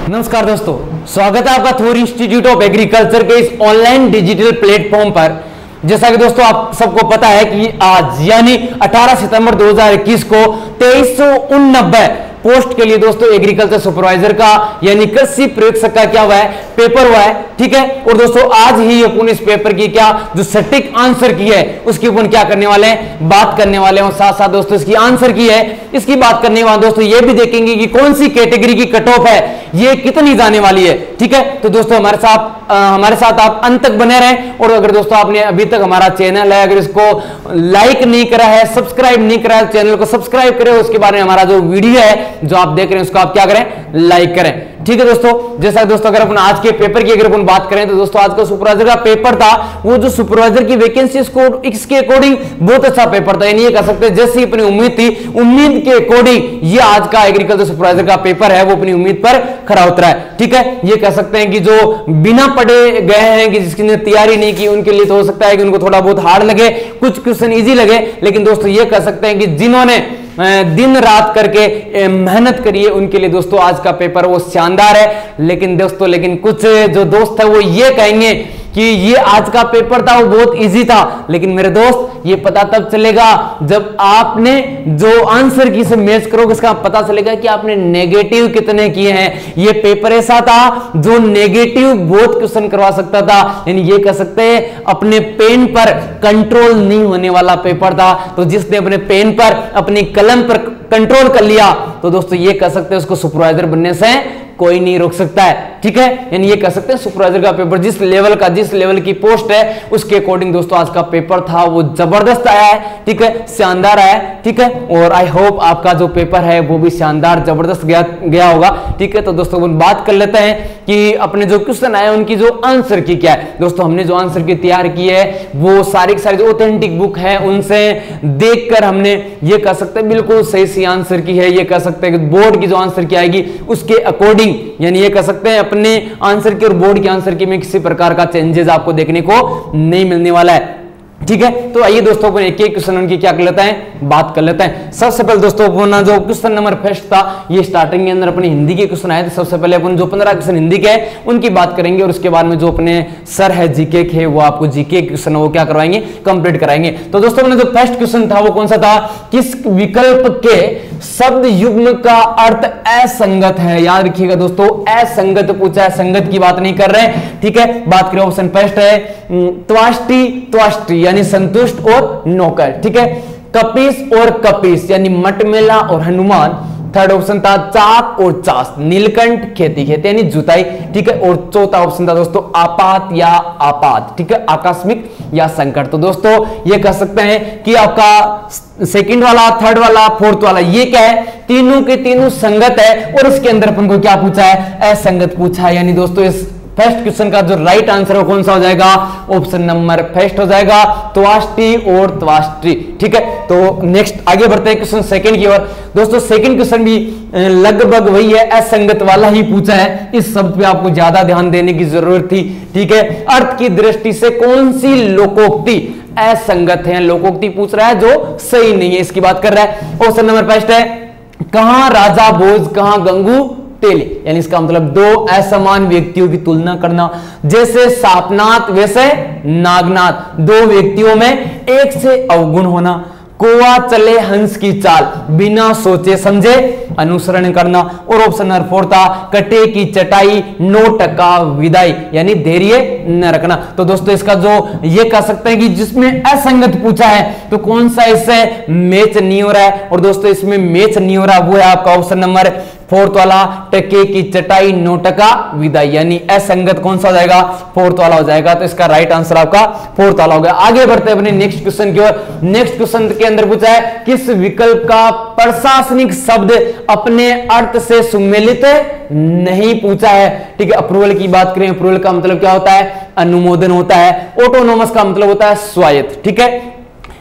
नमस्कार दोस्तों, स्वागत है आपका थोर इंस्टीट्यूट ऑफ एग्रीकल्चर के इस ऑनलाइन डिजिटल प्लेटफॉर्म पर। जैसा कि दोस्तों आप सबको पता है कि आज यानी 18 सितंबर 2021 को 2389 पोस्ट के लिए दोस्तों एग्रीकल्चर सुपरवाइजर का यानी कृषि प्रयोगशाला का क्या हुआ है, पेपर हुआ है। ठीक है, और दोस्तों आज ही अपन इस पेपर की क्या जो सटीक आंसर की है उसकी अपन क्या करने वाले हैं, बात करने वाले हैं। साथ साथ दोस्तों इसकी आंसर की है इसकी बात करने वाले दोस्तों ये भी देखेंगे कि कौन सी कैटेगरी की कट ऑफ है, ये कितनी जाने वाली है। ठीक है, तो दोस्तों हमारे साथ आप अंत तक बने रहें। और अगर दोस्तों आपने अभी तक हमारा चैनल है अगर इसको लाइक नहीं करा है, सब्सक्राइब नहीं करा है, चैनल को सब्सक्राइब करें। उसके बारे में हमारा जो वीडियो है जो आप देख रहे हैं उसको आप क्या करें, लाइक करें। ठीक है दोस्तों, जैसा दोस्तों अगर अपन आज के पेपर की अगर अपन बात करें तो दोस्तों आज का सुपरवाइजर का पेपर था, वो जो सुपरवाइजर की वैकेंसी इसके अकॉर्डिंग बहुत अच्छा पेपर था। यानी ये कह सकते हैं जैसी अपनी उम्मीद थी, उम्मीद के अकॉर्डिंग ये आज का एग्रीकल्चर सुपरवाइजर का पेपर है वो अपनी उम्मीद पर खरा उतरा है। ठीक है, ये कह सकते हैं कि जो बिना पढ़े गए हैं कि जिसकी तैयारी नहीं की उनके लिए तो हो सकता है कि उनको थोड़ा बहुत हार्ड लगे, कुछ क्वेश्चन इजी लगे। लेकिन दोस्तों ये कह सकते हैं कि जिन्होंने दिन रात करके मेहनत करिए उनके लिए दोस्तों आज का पेपर वो शानदार है। लेकिन कुछ जो दोस्त है वो ये कहेंगे कि ये आज का पेपर था वो बहुत इजी था। लेकिन मेरे दोस्त ये पता तब चलेगा जब आपने जो आंसर की से मैच करोगे, इसका पता चलेगा कि आपने नेगेटिव कितने किए हैं। ये पेपर ऐसा था जो नेगेटिव बहुत क्वेश्चन करवा सकता था। यानी ये कह सकते हैं अपने पेन पर कंट्रोल नहीं होने वाला पेपर था। तो जिसने अपने पेन पर अपनी कलम पर कंट्रोल कर लिया तो दोस्तों ये कह सकते हैं उसको सुपरवाइजर बनने से कोई नहीं रोक सकता है। ठीक है, यानी ये कह सकते हैं सुपरवाइजर का पेपर जिस लेवल की पोस्ट है उसके अकॉर्डिंग दोस्तों आज का पेपर था वो जबरदस्त आया है। ठीक है, शानदार आया है। ठीक है, और आई होप आपका जो पेपर है वो भी शानदार जबरदस्त गया होगा। ठीक है, तो दोस्तों हम बात कर लेते हैं कि अपने जो क्वेश्चन आए उनकी जो आंसर की क्या है। दोस्तों हमने जो आंसर की तैयार की है वो सारी जो ऑथेंटिक बुक है उनसे देखकर हमने ये कह सकते हैं बिल्कुल सही आंसर की है। ये कह सकते हैं कि बोर्ड की जो आंसर की आएगी उसके अकॉर्डिंग, यानी ये कह सकते हैं अपने आंसर की और बोर्ड के आंसर की में किसी प्रकार का चेंजेस आपको देखने को नहीं मिलने वाला है। ठीक है, तो आइए दोस्तों अपन एक क्वेश्चन उनकी क्या कर लेते हैं, बात कर लेते हैं। सबसे पहले दोस्तों अपना जो क्वेश्चन नंबर फर्स्ट था ये स्टार्टिंग के अंदर अपने हिंदी के क्वेश्चन आए थे। सबसे पहले अपन जो 15 क्वेश्चन हिंदी के हैं उनकी बात करेंगे और उसके बाद में जो अपने सर है जीके के वो आपको जीके क्वेश्चन वो क्या करवाएंगे, कंप्लीट कराएंगे। तो दोस्तों अपने जो फर्स्ट क्वेश्चन था वो कौन सा था, किस विकल्प के शब्द युग्म का अर्थ असंगत है। याद रखिएगा दोस्तों, असंगत पूछा है, संगत की बात नहीं कर रहे हैं। ठीक है, बात करें ऑप्शन फर्स्ट है त्वाष्टी यानी संतुष्ट और नौकर। ठीक है, कपीस और कपीस यानी मटमेला और हनुमान। थर्ड ऑप्शन था चाक और चास, नीलकंठ खेती यानी जुताई। ठीक है, और चौथा ऑप्शन था दोस्तों आपात या आपात। ठीक है, आकस्मिक या संकट। तो दोस्तों ये कह सकते हैं कि आपका सेकंड वाला, थर्ड वाला, फोर्थ वाला ये क्या है, तीनों के तीनों संगत है। और इसके अंदर अपन को क्या पूछा है, असंगत पूछा है। यानी दोस्तों इस फर्स्ट क्वेश्चन का जो राइट आंसर है कौन सा हो जाएगा, ऑप्शन नंबर फर्स्ट हो जाएगा, त्वाष्टी और त्वाष्टी। ठीक है, तो नेक्स्ट आगे बढ़ते हैं क्वेश्चन सेकंड की ओर। दोस्तों सेकंड क्वेश्चन भी लगभग वही है, असंगत वाला ही पूछा है। इस शब्द पे आपको ज्यादा ध्यान देने की जरूरत थी। ठीक है, अर्थ की दृष्टि से कौन सी लोकोक्ति असंगत है, लोकोक्ति पूछ रहा है जो सही नहीं है, इसकी बात कर रहा है। ऑप्शन नंबर फर्स्ट है कहां राजा भोज कहां गंगू तेली, यानी इसका मतलब दो असमान व्यक्तियों की तुलना करना। जैसे सापनाथ वैसे नागनाथ, दो व्यक्तियों में एक से अवगुण होना। कोवा चले हंस की चाल, बिना सोचे समझे अनुसरण करना। और ऑप्शन नंबर 4 था कटे की चटाई 9% विदाई, यानी धैर्य न रखना। तो दोस्तों इसका जो ये कह सकते हैं कि जिसमें असंगत पूछा है तो कौन सा इससे मैच नहीं हो रहा है। और दोस्तों इसमें मैच नहीं हो रहा वो है आपका ऑप्शन नंबर 4 वाला, टके की चटाई 9% विदाई, यानी असंगत कौन सा हो जाएगा, 4 वाला हो जाएगा। तो इसका राइट आंसर आपका 4 वाला हो गया। आगे बढ़ते हैं अपने नेक्स्ट क्वेश्चन की ओर। नेक्स्ट क्वेश्चन के अंदर पूछा है किस विकल्प का प्रशासनिक शब्द अपने अर्थ से सुमेलित नहीं पूछा है। ठीक है, अप्रूवल की बात करें, अप्रूवल का मतलब क्या होता है, अनुमोदन होता है। ऑटोनोमस का मतलब होता है स्वायत्त। ठीक है,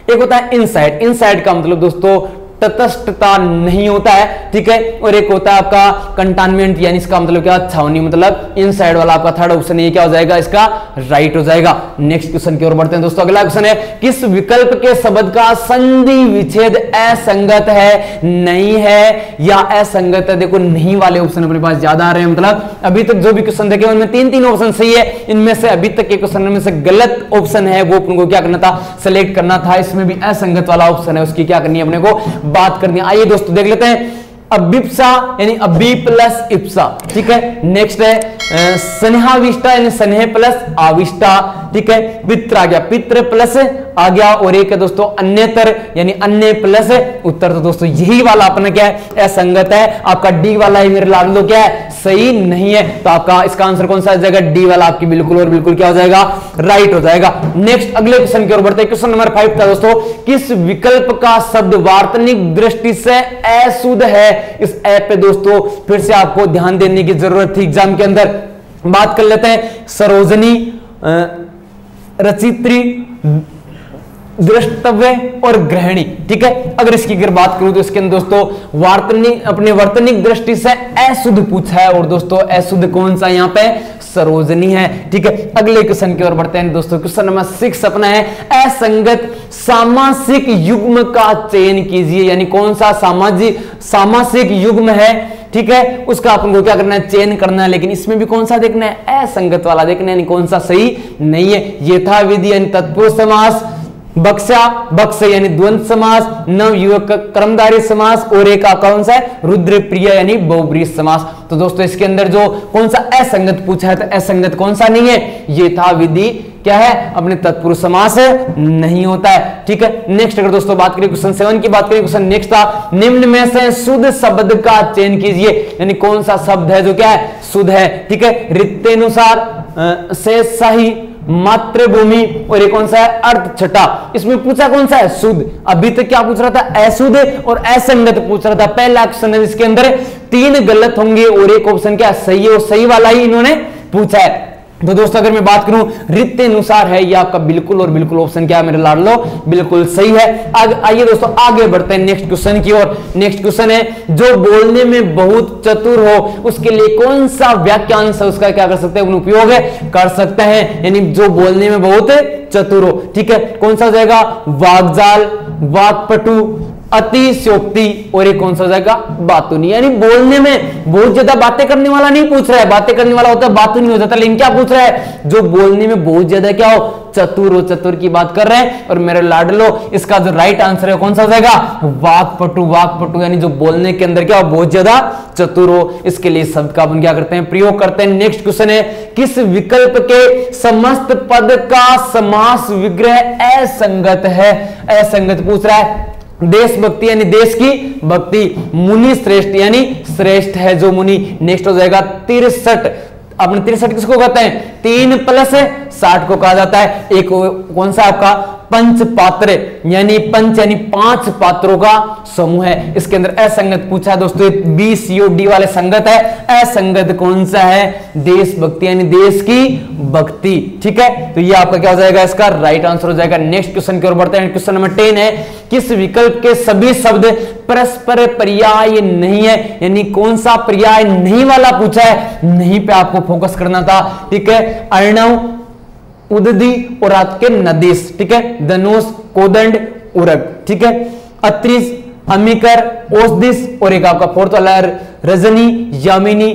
एक होता है इनसाइड, इनसाइड का मतलब दोस्तों तटस्थता नहीं होता है, ठीक है। और एक होता है आपका कंटाइनमेंट, यानी इसका मतलब क्या, छावनी, मतलब इनसाइड वाला आपका थर्ड ऑप्शन ये क्या हो जाएगा, इसका राइट हो जाएगा। नेक्स्ट क्वेश्चन की ओर बढ़ते हैं दोस्तों। अगला क्वेश्चन है, किस विकल्प के शब्द का संधि विच्छेद असंगत है, नहीं है या असंगत है। देखो नहीं वाले ऑप्शन अपने पास ज्यादा आ रहे हैं, मतलब अभी तक जो भी क्वेश्चन देखे उनमें तीन ऑप्शन सही है, इनमें से अभी तक के क्वेश्चन में से गलत ऑप्शन है वो अपन को क्या करना था, सेलेक्ट करना था। इसमें भी असंगत वाला ऑप्शन है, उसकी क्या करनी है, अपने को बात करनी है। आइए दोस्तों देख लेते हैं। अबिप्सा यानी अबी प्लस इप्सा, ठीक है। नेक्स्ट है स्नेहाविष्टा यानी स्नेह प्लस आविष्टा, ठीक है। पित्र आ गया, पित्र प्लस आ गया। और एक है दोस्तों अन्यतर यानी अन्य प्लस उत्तर। तो दोस्तों यही वाला अपना क्या है, असंगत है। आपका डी वाला ही मेरे लाल लो क्या है, सही नहीं है। तो आपका इसका आंसर कौन सा आ जाएगा, डी वाला आपकी बिल्कुल और बिल्कुल क्या हो जाएगा, राइट हो जाएगा। नेक्स्ट अगले क्वेश्चन की ओर बढ़ते हैं। क्वेश्चन नंबर 5 था दोस्तों, किस विकल्प का शब्द वार्तनिक दृष्टि से अशुद्ध है। इस ऐप पे दोस्तों फिर से आपको ध्यान देने की जरूरत थी एग्जाम के अंदर। बात कर लेते हैं सरोजनी, रचित्री, दृष्टव्य और ग्रहणी, ठीक है। अगर इसकी अगर बात करूं तो इसके अंदर दोस्तों वार्तनिक अपने वर्तनिक दृष्टि से अशुद्ध पूछा है, और दोस्तों अशुद्ध कौन सा यहाँ पे, सरोजनी है, ठीक है। अगले क्वेश्चन की ओर बढ़ते हैं दोस्तों। क्वेश्चन नंबर 6 अपना है, असंगत सामासिक युग्म का चयन कीजिए, यानी कौन सा सामासिक युग्म है, ठीक है, उसका अपन को क्या करना है, चयन करना है। लेकिन इसमें भी कौन सा देखना है, असंगत वाला देखना है, यानी कौन सा सही नहीं है। यथाविधि यानी तत्पुरुष समास, बक्सा बक्स यानी द्वंद्व समास, नव युवक कर्मधारय समास, और एक कौन सा है, रुद्र प्रिय यानी बहुब्रीहि समास। तो दोस्तों इसके अंदर जो कौन सा असंगत पूछा है, तो असंगत कौन सा नहीं है, यथाविधि क्या है, अपने तत्पुरुष समास नहीं होता है, ठीक है। नेक्स्ट अगर दोस्तों बात करें क्वेश्चन 7 की बात करें, क्वेश्चन नेक्स्ट था, निम्न में से शुद्ध शब्द का चयन कीजिए, यानी कौन सा शब्द है जो क्या है, शुद्ध है, ठीक है। रिक्तानुसार से सही, मातृभूमि, और ये कौन सा है, अर्थ छटा। इसमें पूछा कौन सा है, शुद्ध। अभी तक क्या पूछ रहा था, अशुद्ध और असंगत पूछ रहा था। पहला क्वेश्चन है जिसके अंदर 3 गलत होंगे और एक ऑप्शन क्या सही है, और सही वाला ही इन्होंने पूछा है। तो दोस्तों अगर मैं बात करूं रिक्तानुसार है, ये आपका बिल्कुल और बिल्कुल ऑप्शन क्या है मेरे लाडलो, बिल्कुल सही है। आइए दोस्तों आगे बढ़ते हैं नेक्स्ट क्वेश्चन की ओर। नेक्स्ट क्वेश्चन है, जो बोलने में बहुत चतुर हो उसके लिए कौन सा वाक्यांश है, उसका क्या कर सकते हैं, उपयोग कर सकते हैं, यानी जो बोलने में बहुत चतुर हो, ठीक है। कौन सा हो जाएगा, वाग्जाल, वाक्पटु, अतिशयोक्ति, और एक कौन सा हो जाएगा, बातूनी। यानी बोलने में बहुत ज्यादा बातें करने वाला नहीं पूछ रहा है, बातें करने वाला होता है बातूनी हो जाता है, लेकिन क्या पूछ रहा है, जो बोलने में बहुत ज्यादा क्या हो, चतुर हो, चतुर की बात कर रहे हैं। और मेरे लाडलो इसका जो राइट आंसर है कौन सा हो जाएगा, वाक्पटु। वाक्पटु यानी जो बोलने के अंदर क्या हो, बहुत ज्यादा चतुर हो, इसके लिए शब्द का अपन क्या करते हैं, प्रयोग करते हैं। नेक्स्ट क्वेश्चन है, किस विकल्प के समस्त पद का समास विग्रह असंगत है। असंगत पूछ रहा है। देशभक्ति यानी देश की भक्ति, मुनि श्रेष्ठ यानी श्रेष्ठ है जो मुनि। नेक्स्ट हो जाएगा 63। अपने 63 किसको कहते हैं, 3 + 60 को कहा जाता है। एक कौन सा आपका, पंच पात्र यानी पंच यानी 5 पात्रों का समूह है। इसके अंदर असंगत पूछा है दोस्तों, बी सी ओ डी वाले संगत है, असंगत कौन सा है, देशभक्ति यानी देश की भक्ति, ठीक है। तो ये आपका क्या हो जाएगा, इसका राइट आंसर हो जाएगा। नेक्स्ट क्वेश्चन की ओर बढ़ते हैं। क्वेश्चन नंबर 10 है, किस विकल्प के सभी शब्द परस्पर पर्याय नहीं है, यानी कौन सा पर्याय नहीं वाला पूछा है, नहीं पे आपको फोकस करना था, ठीक है। अर्णव, उददी और आपके नदीश, ठीक है। धनुष, कोदंड, उरग, ठीक है। अत्रिस, अमिकर, औषधिस, और एक आपका फोर्थ वाला रजनी, यामिनी,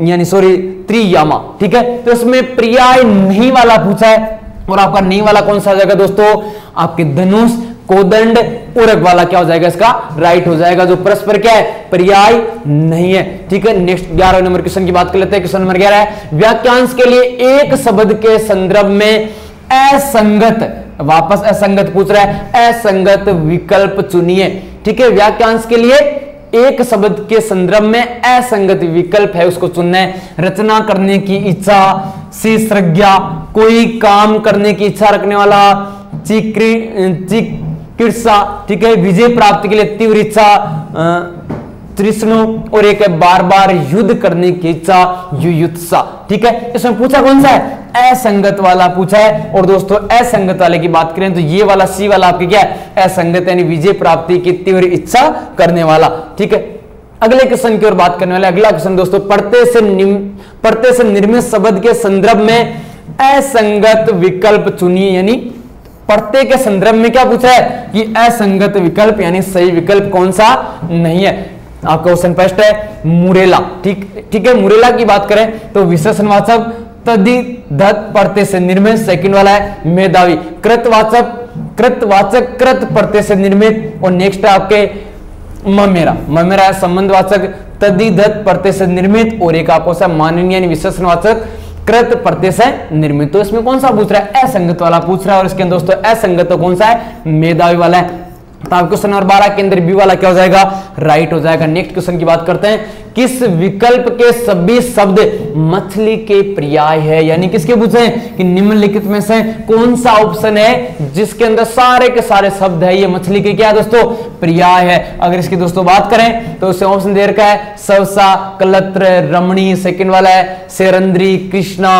यानी सॉरी त्रियामा, ठीक है। तो इसमें पर्याय नहीं वाला पूछा है, और आपका नहीं वाला कौन सा हो जाएगा दोस्तों, आपके धनुष, कोदंड, उरग वाला क्या हो जाएगा, इसका राइट हो जाएगा, जो परस्पर क्या है, पर्याय नहीं है, ठीक है। नेक्स्ट 11 नंबर क्वेश्चन की बात कर लेते हैं। क्वेश्चन नंबर 11 है, वाक्यांश के लिए एक शब्द के संदर्भ में असंगत, वापस असंगत पूछ रहा है, असंगत विकल्प चुनिए, ठीक है। वाक्यांश के लिए एक शब्द के संदर्भ में असंगत विकल्प है, उसको चुनना है। रचना करने की इच्छा, शीर्षज्ञा, कोई काम करने की इच्छा रखने वाला, चिकित्सा, ठीक है। विजय प्राप्ति के लिए तीव्र इच्छा, तृष्णु और एक है बार बार युद्ध करने की इच्छा, युयुत्सा। ठीक है, इसमें पूछा कौन सा है? असंगत वाला पूछा है। और दोस्तों असंगत वाले की बात करें तो ये वाला सी वाला आपके क्या है? असंगत, यानी विजय प्राप्ति की तीव्र इच्छा करने वाला। ठीक है, अगले क्वेश्चन की ओर बात करने वाले। अगला क्वेश्चन दोस्तों, पढ़ते से निर्मित शब्द के संदर्भ में असंगत विकल्प चुनिए। यानी पढ़ते के संदर्भ में क्या पूछा है कि असंगत विकल्प यानी सही विकल्प कौन सा नहीं है। आपका क्वेश्चन फर्स्ट है मुरेला। ठीक है, मुरेला की बात करें तो विशेषणवाचक तद्धित पढ़ते से निर्मित। सेकंड वाला है मेधावी, कृतवाचक कृत पढ़ते से निर्मित। और नेक्स्ट है आपके ममेरा है संबंधवाचक तद्धित पढ़ते से निर्मित। और एक आपको माननीय यानी विशेषणवाचक कृत पढ़ते से निर्मित। तो इसमें कौन सा पूछ रहा है? असंगत वाला पूछ रहा है। और इसके अंदर दोस्तों असंगत तो कौन सा है? मेधावी वाला है। तो आप क्वेश्चन नंबर 12 के अंदर बी वाला क्या हो जाएगा? राइट हो जाएगा। नेक्स्ट क्वेश्चन की बात करते हैं, किस विकल्प के सभी शब्द मछली के पर्याय है? यानी किसके पूछे हैं कि निम्नलिखित में से कौन सा ऑप्शन है जिसके अंदर सारे के सारे शब्द है ये मछली के क्या दोस्तों? पर्याय है। अगर इसकी दोस्तों बात करें तो उसे ऑप्शन दे रखा है सवसा, कलत्र, रमणी। सेकंड वाला है शेरंद्री, कृष्णा,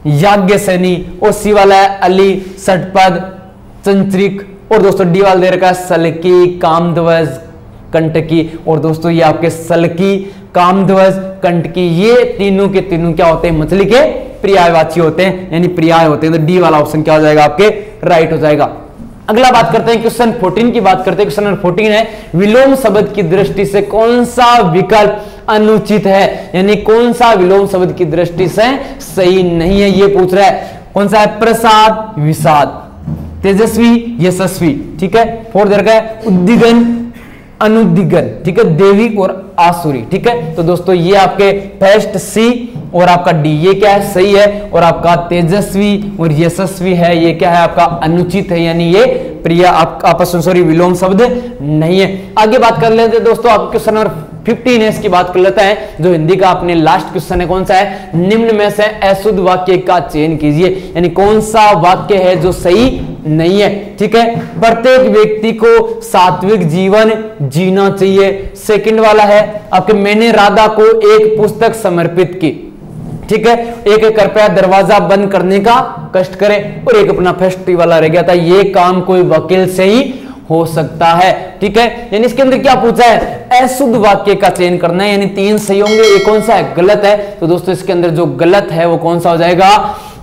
याज्ञसेनी। और सी वाला है अली, षटपद, चंचरिक। और दोस्तों डी वाला दे रखा है सलकी, कामध्वज, कंटकी। और दोस्तों ये आपके सलकी, कामध्वज, कंटकी ये तीनों के तीनों क्या होते हैं? मछली के पर्यायवाची होते हैं, यानी पर्याय होते हैं। तो डी वाला ऑप्शन क्या हो जाएगा? आपके राइट हो जाएगा। अगला बात करते हैं क्वेश्चन 14 की बात करते हैं। क्वेश्चन नंबर 14 है विलोम शब्द की दृष्टि से कौन सा विकल्प अनुचित है? यानी कौन सा विलोम शब्द की दृष्टि से सही नहीं है ये पूछ रहा है। कौन सा है? प्रसाद, विषाद, तेजस्वी, यशस्वी। ठीक है, फोर्थ दे रखा है उद्दिगन, अनुद्दिगन। ठीक है, देवी और आसुरी। ठीक है, तो दोस्तों ये आपके फर्स्ट सी और आपका डी ये क्या है? सही है। और आपका तेजस्वी और यशस्वी है ये क्या है? आपका अनुचित है, यानी ये प्रिय आपस सॉरी विलोम शब्द नहीं है। आगे बात कर लेते हैं दोस्तों, आप क्वेश्चन नंबर 15 है इसकी बात कर लेते हैं, जो हिंदी का अपने लास्ट क्वेश्चन है। कौन सा है? निम्न में से अशुद्ध वाक्य का चयन कीजिए। यानी कौन सा वाक्य है जो सही नहीं है? ठीक है, प्रत्येक व्यक्ति को सात्विक जीवन जीना चाहिए। सेकंड वाला है आपके मैंने राधा को एक पुस्तक समर्पित की। ठीक है, एक कृपया दरवाजा बंद करने का कष्ट करें। और एक अपना फर्स्ट वाला रह गया था ये काम कोई वकील से ही हो सकता है। ठीक है, यानी इसके अंदर क्या पूछा है? अशुद्ध वाक्य का चयन करना है, यानी 3 सही होंगे, ये कौन सा है? गलत है। तो दोस्तों इसके अंदर जो गलत है वो कौन सा हो जाएगा?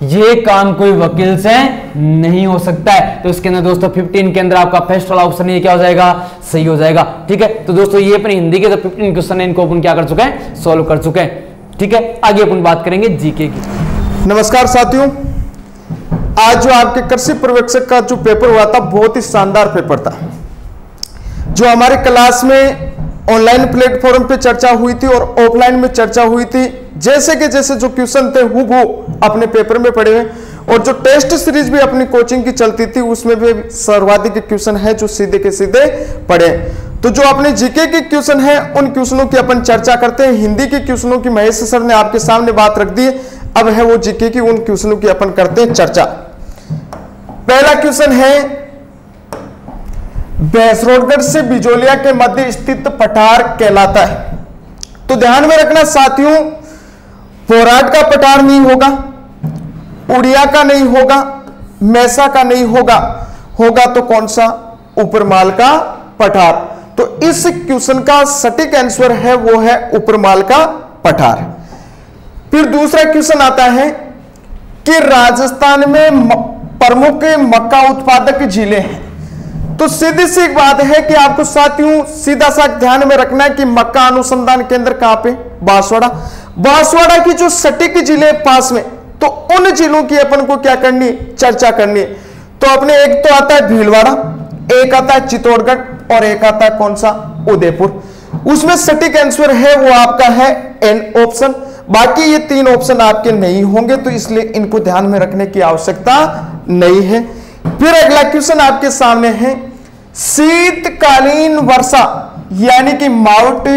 ये काम कोई वकील से नहीं हो सकता है। तो इसके अंदर दोस्तों 15 के अंदर आपका फर्स्ट वाला ऑप्शन ये क्या हो जाएगा? सही हो जाएगा। ठीक है, तो दोस्तों ये अपनी हिंदी के जो 15 क्वेश्चन है इनको अपन क्या कर चुके हैं? सॉल्व कर चुके हैं। ठीक है, आगे अपन बात करेंगे जीके की। नमस्कार साथियों, आज जो आपके कृषि पर्यवेक्षक का जो पेपर हुआ था बहुत ही शानदार पेपर था। जो हमारे क्लास में ऑनलाइन प्लेटफॉर्म पे चर्चा हुई थी और ऑफलाइन में चर्चा हुई थी, जैसे कि जैसे जो क्वेश्चन थे हूबहू अपने पेपर में पड़े हुए। और जो टेस्ट सीरीज भी अपनी कोचिंग की चलती थी उसमें भी सर्वाधिक क्वेश्चन है जो सीधे के सीधे पड़े। तो जो अपने जीके के क्वेश्चन है उन क्वेश्चनों की अपन चर्चा करते हैं। हिंदी के क्वेश्चनों की महेश सर ने आपके सामने बात रख दी, अब है वो जीके की, उन क्वेश्चनों की अपन करते हैं चर्चा। पहला क्वेश्चन है भैंसरोडगढ़ से बिजोलिया के मध्य स्थित पठार कहलाता है। तो ध्यान में रखना साथियों, पोराट का पठार नहीं होगा, उड़िया का नहीं होगा, मैसा का नहीं होगा, होगा तो कौन सा? उपरमाल का पठार। तो इस क्वेश्चन का सटीक आंसर है वो है उपरमाल का पठार। फिर दूसरा क्वेश्चन आता है कि राजस्थान में प्रमुख मक्का उत्पादक जिले हैं। तो सीधी सी बात है कि आपको साथियों सीधा सा ध्यान में रखना है कि मक्का अनुसंधान केंद्र कहां पे? बांसवाड़ा। बांसवाड़ा की जो सटीक जिले पास में, तो उन जिलों की अपन को क्या करनी? चर्चा करनी है। तो अपने एक तो आता है भीलवाड़ा, एक आता है चित्तौड़गढ़ और एक आता है कौन सा? उदयपुर। उसमें सटीक आंसर है वो आपका है एन ऑप्शन। बाकी ये 3 ऑप्शन आपके नहीं होंगे, तो इसलिए इनको ध्यान में रखने की आवश्यकता नहीं है। फिर अगला क्वेश्चन आपके सामने है, शीतकालीन वर्षा यानी कि मावट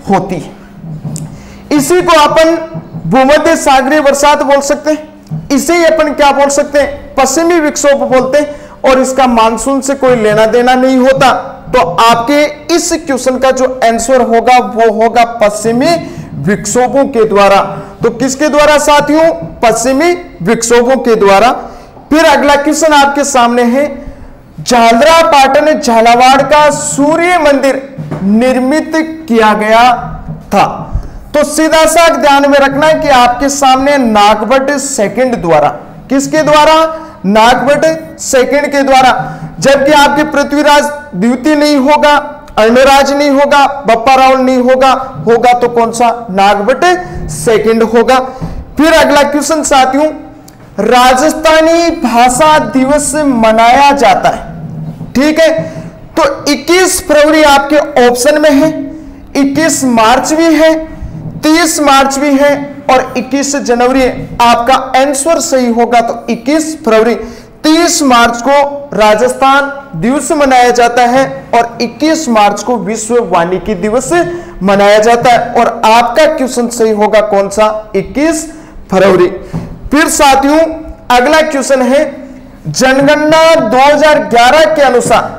होती है, इसी को अपन भूमध्य सागरीय बरसात बोल सकते हैं, इसे ही अपन क्या बोल सकते हैं? पश्चिमी विक्षोभ बोलते हैं। और इसका मानसून से कोई लेना देना नहीं होता, तो आपके इस क्वेश्चन का जो आंसर होगा वो होगा पश्चिमी विक्षोभों के द्वारा। तो किसके द्वारा साथियों? पश्चिमी विक्षोभों के द्वारा। फिर अगला क्वेश्चन आपके सामने है, झालरापाटन झालावाड़ का सूर्य मंदिर निर्मित किया गया था। तो सीधा सा ध्यान में रखना है कि आपके सामने नागभट्ट सेकंड द्वारा, किसके द्वारा? नागभट्ट सेकंड के द्वारा। जबकि आपके पृथ्वीराज द्वितीय नहीं होगा, अर्णराज नहीं होगा, बप्पा रावल नहीं होगा, होगा तो कौन सा? नागभट्ट सेकंड होगा। फिर अगला क्वेश्चन साथियों, राजस्थानी भाषा दिवस मनाया जाता है, ठीक है। तो 21 फरवरी आपके ऑप्शन में है, 21 मार्च भी है, 30 मार्च भी है और 21 जनवरी आपका आंसर सही होगा। तो 21 फरवरी, 30 मार्च को राजस्थान दिवस मनाया जाता है और 21 मार्च को विश्व वानिकी दिवस मनाया जाता है और आपका क्वेश्चन सही होगा कौन सा? 21 फरवरी। फिर साथियों अगला क्वेश्चन है, जनगणना 2011 के अनुसार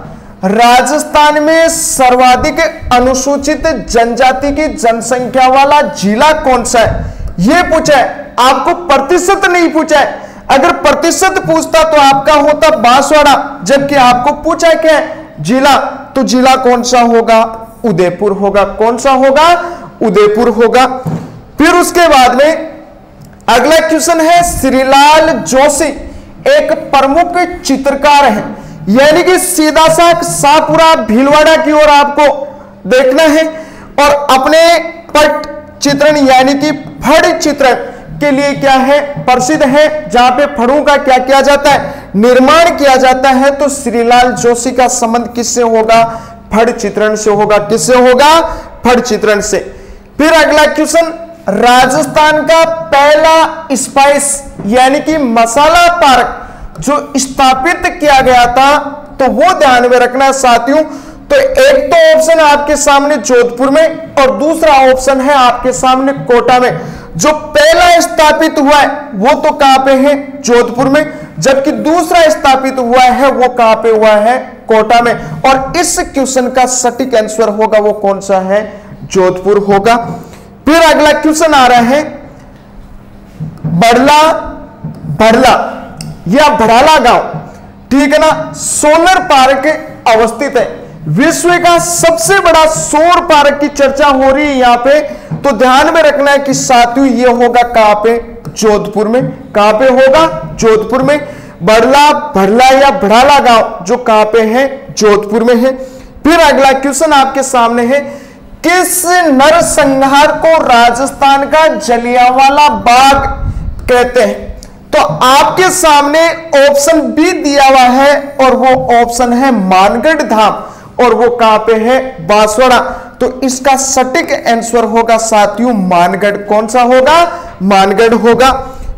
राजस्थान में सर्वाधिक अनुसूचित जनजाति की जनसंख्या वाला जिला कौन सा है? यह पूछा है, आपको प्रतिशत नहीं पूछा है। अगर प्रतिशत पूछता तो आपका होता बांसवाड़ा, जबकि आपको पूछा क्या है? जिला। तो जिला कौन सा होगा? उदयपुर होगा। कौन सा होगा? उदयपुर होगा। फिर उसके बाद में अगला क्वेश्चन है, श्रीलाल जोशी एक प्रमुख चित्रकार है, यानी कि सीधा सा शाहपुरा भीलवाड़ा की ओर आपको देखना है और अपने पट चित्रण यानी कि फड़ चित्रण के लिए क्या है? प्रसिद्ध है, जहां पे फड़ों का क्या किया जाता है? निर्माण किया जाता है। तो श्रीलाल जोशी का संबंध किससे होगा? फड़ चित्रण से होगा। किससे होगा? फड़ चित्रण से। फिर अगला क्वेश्चन, राजस्थान का पहला स्पाइस यानी कि मसाला पार्क जो स्थापित किया गया था, तो वो ध्यान में रखना साथियों। तो एक तो ऑप्शन है आपके सामने जोधपुर में और दूसरा ऑप्शन है आपके सामने कोटा में। जो पहला स्थापित हुआ है वो तो कहां पे है? जोधपुर में, जबकि दूसरा स्थापित हुआ है वो कहां पे हुआ है? कोटा में। और इस क्वेश्चन का सटीक आंसर होगा वो कौन सा है? जोधपुर होगा। फिर अगला क्वेश्चन आ रहा है, बड़ला या भड़ाला गांव, ठीक है ना, सोलर पार्क अवस्थित है। विश्व का सबसे बड़ा सौर पार्क की चर्चा हो रही है यहां पे। तो ध्यान में रखना है कि साथियों ये होगा कहां पे? जोधपुर में। कहां पे होगा? जोधपुर में। भड़ला या भड़ाला गांव जो कहां पे है? जोधपुर में है। फिर अगला क्वेश्चन आपके सामने है, किस नरसंहार को राजस्थान का जलियांवाला बाग कहते हैं? तो आपके सामने ऑप्शन बी दिया हुआ है और वो ऑप्शन है मानगढ़ धाम और वो कहां पे है? बांसवाड़ा। तो इसका सटीक आंसर होगा साथियों मानगढ़। कौन सा होगा? मानगढ़ होगा।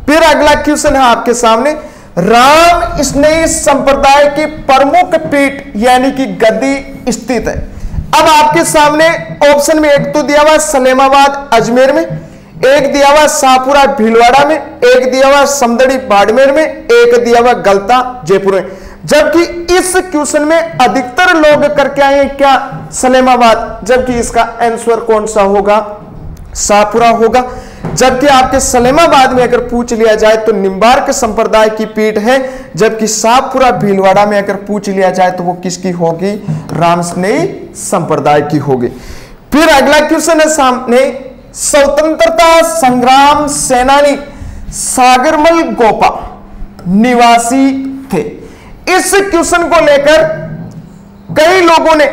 फिर अगला क्वेश्चन है आपके सामने, राम स्नेही संप्रदाय की प्रमुख पीठ यानी कि गद्दी स्थित है। अब आपके सामने ऑप्शन में एक तो दिया हुआ सलेमाबाद अजमेर में, एक दिया हुआ शाहपुरा भीलवाड़ा में, एक दिया हुआ समदड़ी बाड़मेर में, एक दिया हुआ गलता जयपुर में। जबकि इस क्वेश्चन में अधिकतर लोग करके आए क्या? सलेमाबाद, जबकि इसका आंसर कौन सा होगा? शाहपुरा होगा। जबकि आपके सलेमाबाद में अगर पूछ लिया जाए तो निम्बार्क संप्रदाय की पीठ है, जबकि शाहपुरा भीलवाड़ा में अगर पूछ लिया जाए तो वो किसकी होगी? रामस्नेही संप्रदाय की होगी। फिर अगला क्वेश्चन है सामने, स्वतंत्रता संग्राम सेनानी सागरमल गोपा निवासी थे। इस क्वेश्चन को लेकर कई लोगों ने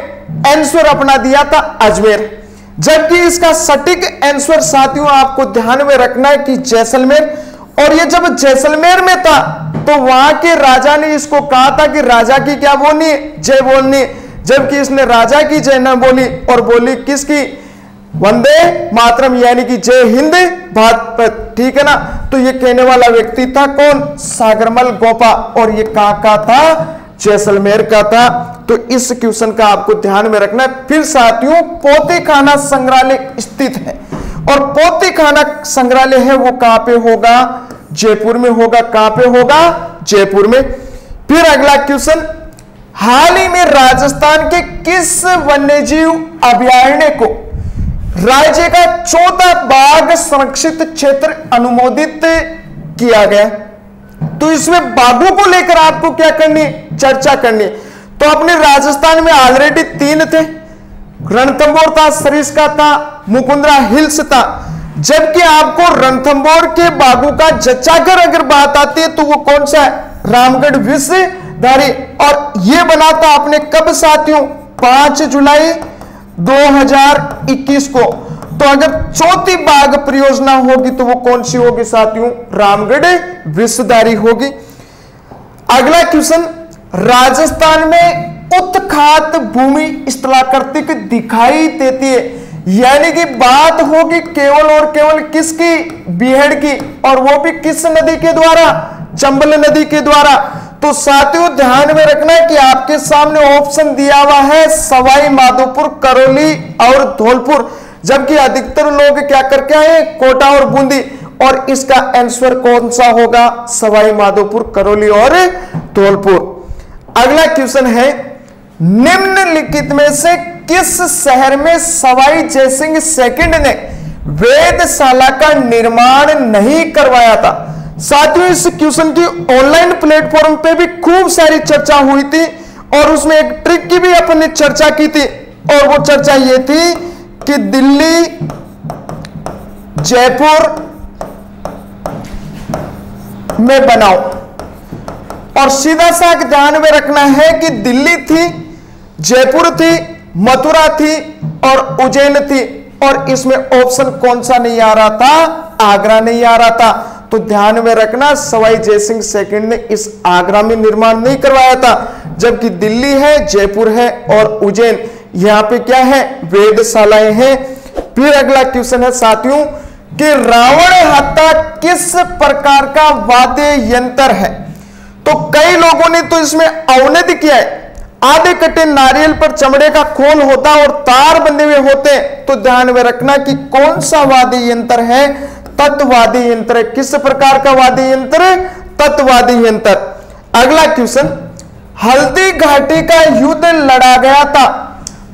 आंसर अपना दिया था अजमेर, जबकि इसका सटीक आंसर साथियों आपको ध्यान में रखना है कि जैसलमेर। और ये जब जैसलमेर में था तो वहां के राजा ने इसको कहा था कि राजा की क्या बोलनी? जय बोलनी, जबकि इसने राजा की जय न बोली और बोली किसकी? वंदे मातरम यानी कि जय हिंद भारत, ठीक है ना। तो ये कहने वाला व्यक्ति था कौन? सागरमल गोपा और ये कहां का था? जैसलमेर का था। तो इस क्वेश्चन का आपको ध्यान में रखना है। फिर साथियों पोतीखाना संग्रहालय स्थित है और पोतीखाना संग्रहालय है वो कहां पे होगा? जयपुर में होगा। कहां पे होगा? जयपुर में। फिर अगला क्वेश्चन, हाल ही में राजस्थान के किस वन्यजीव अभयारण्य को राज्य का 14 बाघ संरक्षित क्षेत्र अनुमोदित किया गया? तो इसमें बाघों को लेकर आपको क्या करनी, चर्चा करनी। तो अपने राजस्थान में ऑलरेडी 3 थे, रणथंभौर था, सरिस्का था, मुकुंदरा हिल्स था। जबकि आपको रणथंभौर के बाघों का जचाकर अगर बात आती है तो वो कौन सा है, रामगढ़ विषधारी। और ये बना था आपने कब साथियों, 5 जुलाई 2021 को। तो अगर चौथी बाघ परियोजना होगी तो वो कौन सी होगी साथियों, रामगढ़ विषधारी होगी। अगला क्वेश्चन, राजस्थान में उत्खात भूमि स्थलाकृतिक दिखाई देती है, यानी कि बात होगी केवल और केवल किसकी, बीहड़ की, और वो भी किस नदी के द्वारा, चंबल नदी के द्वारा। तो साथियों ध्यान में रखना है कि आपके सामने ऑप्शन दिया हुआ है सवाई माधोपुर, करौली और धौलपुर, जबकि अधिकतर लोग क्या करके आए, कोटा और बूंदी। और इसका आंसर कौन सा होगा, सवाई माधोपुर, करौली और धौलपुर। अगला क्वेश्चन है, निम्नलिखित में से किस शहर में सवाई जयसिंह सेकंड ने वेधशाला का निर्माण नहीं करवाया था? साथियों इस क्वेश्चन की ऑनलाइन प्लेटफॉर्म पे भी खूब सारी चर्चा हुई थी और उसमें एक ट्रिक की भी अपन ने चर्चा की थी, और वो चर्चा ये थी कि दिल्ली, जयपुर में बनाओ। और सीधा सा ध्यान में रखना है कि दिल्ली थी, जयपुर थी, मथुरा थी और उज्जैन थी। और इसमें ऑप्शन कौन सा नहीं आ रहा था, आगरा नहीं आ रहा था। तो ध्यान में रखना सवाई जयसिंह सेकंड ने इस आगरा में निर्माण नहीं करवाया था, जबकि दिल्ली है, जयपुर है और उज्जैन, यहां पे क्या है, वेधशालाएं हैं। फिर अगला क्वेश्चन है साथियों कि रावण हत्या किस प्रकार का वाद्य यंत्र है? तो कई लोगों ने तो इसमें अवनति किया है, आधे कटे नारियल पर चमड़े का खोल होता और तार बंधे हुए होते हैं। तो ध्यान में रखना कि कौन सा वाद्य यंत्र है, तत्वादी यंत्र। किस प्रकार का वाद्य यंत्र, तत्वादी यंत्र। अगला क्वेश्चन, हल्दी घाटी का युद्ध लड़ा गया था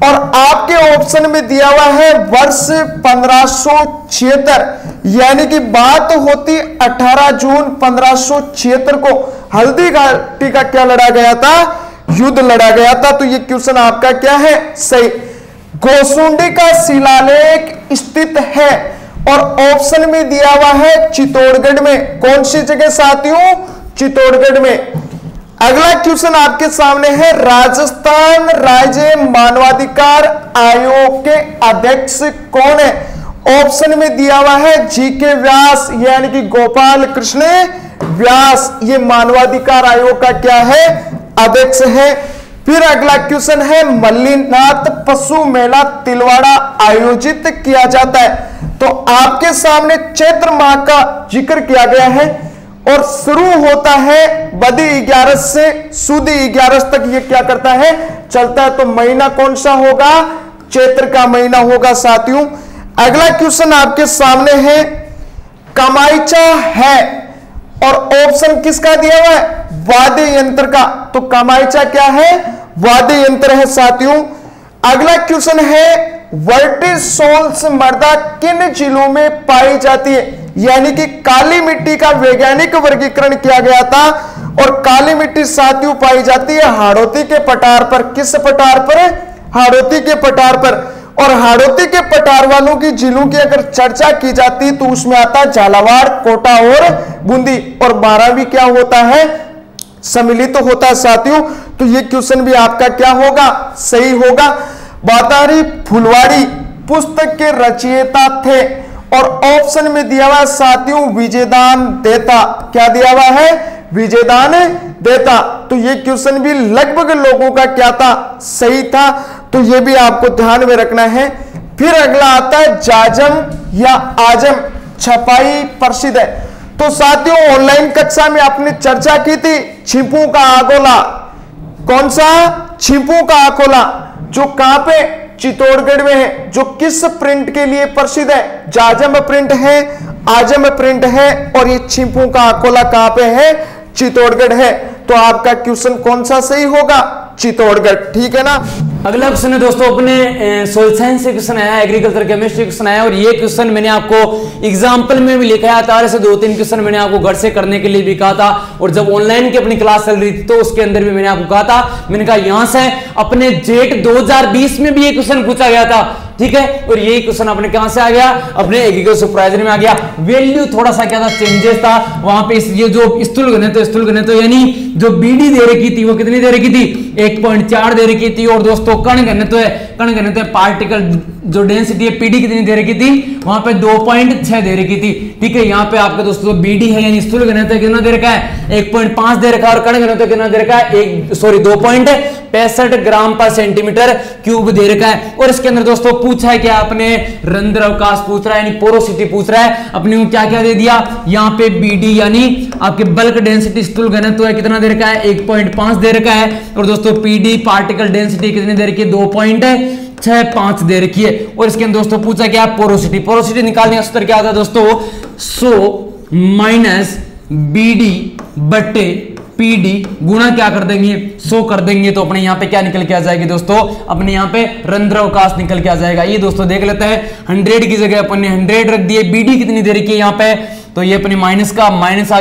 और आपके ऑप्शन में दिया हुआ है वर्ष 1576, यानी कि बात होती 18 जून 1576 को हल्दी घाटी का क्या लड़ा गया था, युद्ध लड़ा गया था। तो ये क्वेश्चन आपका क्या है, सही। गोसुंडी का शिलालेख स्थित है और ऑप्शन में दिया हुआ है चित्तौड़गढ़ में। कौन सी जगह साथियों, चित्तौड़गढ़ में। अगला क्वेश्चन आपके सामने है, राजस्थान राज्य मानवाधिकार आयोग के अध्यक्ष कौन है? ऑप्शन में दिया हुआ है जीके व्यास, यानी कि गोपाल कृष्ण व्यास। ये मानवाधिकार आयोग का क्या है, अध्यक्ष है। फिर अगला क्वेश्चन है, मल्लीनाथ पशु मेला तिलवाड़ा आयोजित किया जाता है। तो आपके सामने चैत्र माह का जिक्र किया गया है और शुरू होता है बदी 11 से सुदी 11 तक ये क्या करता है, चलता है। तो महीना कौन सा होगा, चैत्र का महीना होगा साथियों। अगला क्वेश्चन आपके सामने है, कमाईचा है और ऑप्शन किसका दिया हुआ है, वाद्य यंत्र का। तो कमाईचा क्या है, वाद्य यंत्र है साथियों। अगला क्वेश्चन है, वर्टिसोल्स मृदा किन जिलों में पाई जाती है? यानी कि काली मिट्टी का वैज्ञानिक वर्गीकरण किया गया था और काली मिट्टी साथियों पाई जाती है हाड़ौती के पठार पर। किस पठार पर, हाड़ौती के पठार पर। और हाड़ौती के पठार वालों की जिलों की अगर चर्चा की जाती तो उसमें आता झालावाड़, कोटा और बूंदी, और 12 भी क्या होता है, सम्मिलित तो होता है साथियों। तो ये क्वेश्चन भी आपका क्या होगा, सही होगा। बातारी फुलवाड़ी पुस्तक के रचयिता थे और ऑप्शन में दिया हुआ साथियों विजयदान देता। क्या दिया हुआ है, विजयदान देता। तो ये क्वेश्चन भी लगभग लोगों का क्या था, सही था। तो ये भी आपको ध्यान में रखना है। फिर अगला आता है, जाजम या आजम छपाई प्रसिद्ध है। तो साथियों ऑनलाइन कक्षा में आपने चर्चा की थी छिपू का आकोला। कौन सा, छिपू का आकोला, जो कहां पे, चित्तौड़गढ़ में है। जो किस प्रिंट के लिए प्रसिद्ध है, जाजम प्रिंट है, आजम प्रिंट है। और ये छिपू का आकोला कहां पे है, चित्तौड़गढ़ है। तो आपका क्वेश्चन कौन सा सही होगा, चित्तौड़गढ़। ठीक है ना। अगला क्वेश्चन है दोस्तों अपने सोयल साइंस से क्वेश्चन आया, एग्रीकल्चर केमिस्ट्री क्वेश्चन आया, और ये क्वेश्चन मैंने आपको एग्जांपल में भी लिखा है। 18 से 2-3 क्वेश्चन मैंने आपको घर से करने के लिए भी कहा था, और जब ऑनलाइन की अपनी क्लास चल रही थी तो उसके अंदर भी मैंने आपको कहा था, मैंने कहा यहां से अपने जेट 2020 में भी ये क्वेश्चन पूछा गया था। ठीक है, और यही क्वेश्चन अपने कहां से आ गया, अपने एग्रीकल्चर सुपरवाइजर में आ गया। वैल्यू थोड़ा सा क्या था, चेंजेस था वहां पे। ये जो स्थूल घनत्व यानी जो बीडी दे रखी थी वो कितनी दे रखी थी, 1.4 दे रखी थी। और दोस्तों कण घनत्व पार्टिकल जो डेंसिटी है पीडी कितनी दे रखी थी, वहां पे 2.6 दे रखी थी। ठीक है, यहाँ पे आपका दोस्तों बीडी है यानी स्थूल घनत्व कितना दे रखा है, 1.5 दे रखा है, और कण घनत्व कितना दे रखा है, 2.65 ग्राम पर सेंटीमीटर क्यूब दे रखा है। और इसके अंदर दोस्तों पूछा है क्या, अपने रंध्र अवकाश पूछ रहा है यानी पोरोसिटी पूछ रहा है। अपने को क्या क्या दे दिया, यहाँ पे बीडी यानी आपके बल्क डेंसिटी स्थूल घनत्व है कितना दे रखा है, 1.5 दे रखा है। और दोस्तों पीडी पार्टिकल डेंसिटी कितनी दे रखी है, 2.65 दे रखी है। और इसके अंदर दोस्तों पूछा क्या, पोरोसिटी निकालने का सूत्र क्या आता है दोस्तों, 100 माइनस बीडी बट्टे पीडी गुणा क्या कर देंगे, 100 कर देंगे, तो अपने यहाँ पे क्या निकल के आ जाएगी दोस्तों, अपने यहाँ पे रंध्र अवकाश निकल के आ जाएगा। ये दोस्तों देख लेते हैं, 100 की जगह अपन ने 100 रख दिए। बीडी कितनी दे रखी है यहाँ पे, तो ये अपने माइनस आ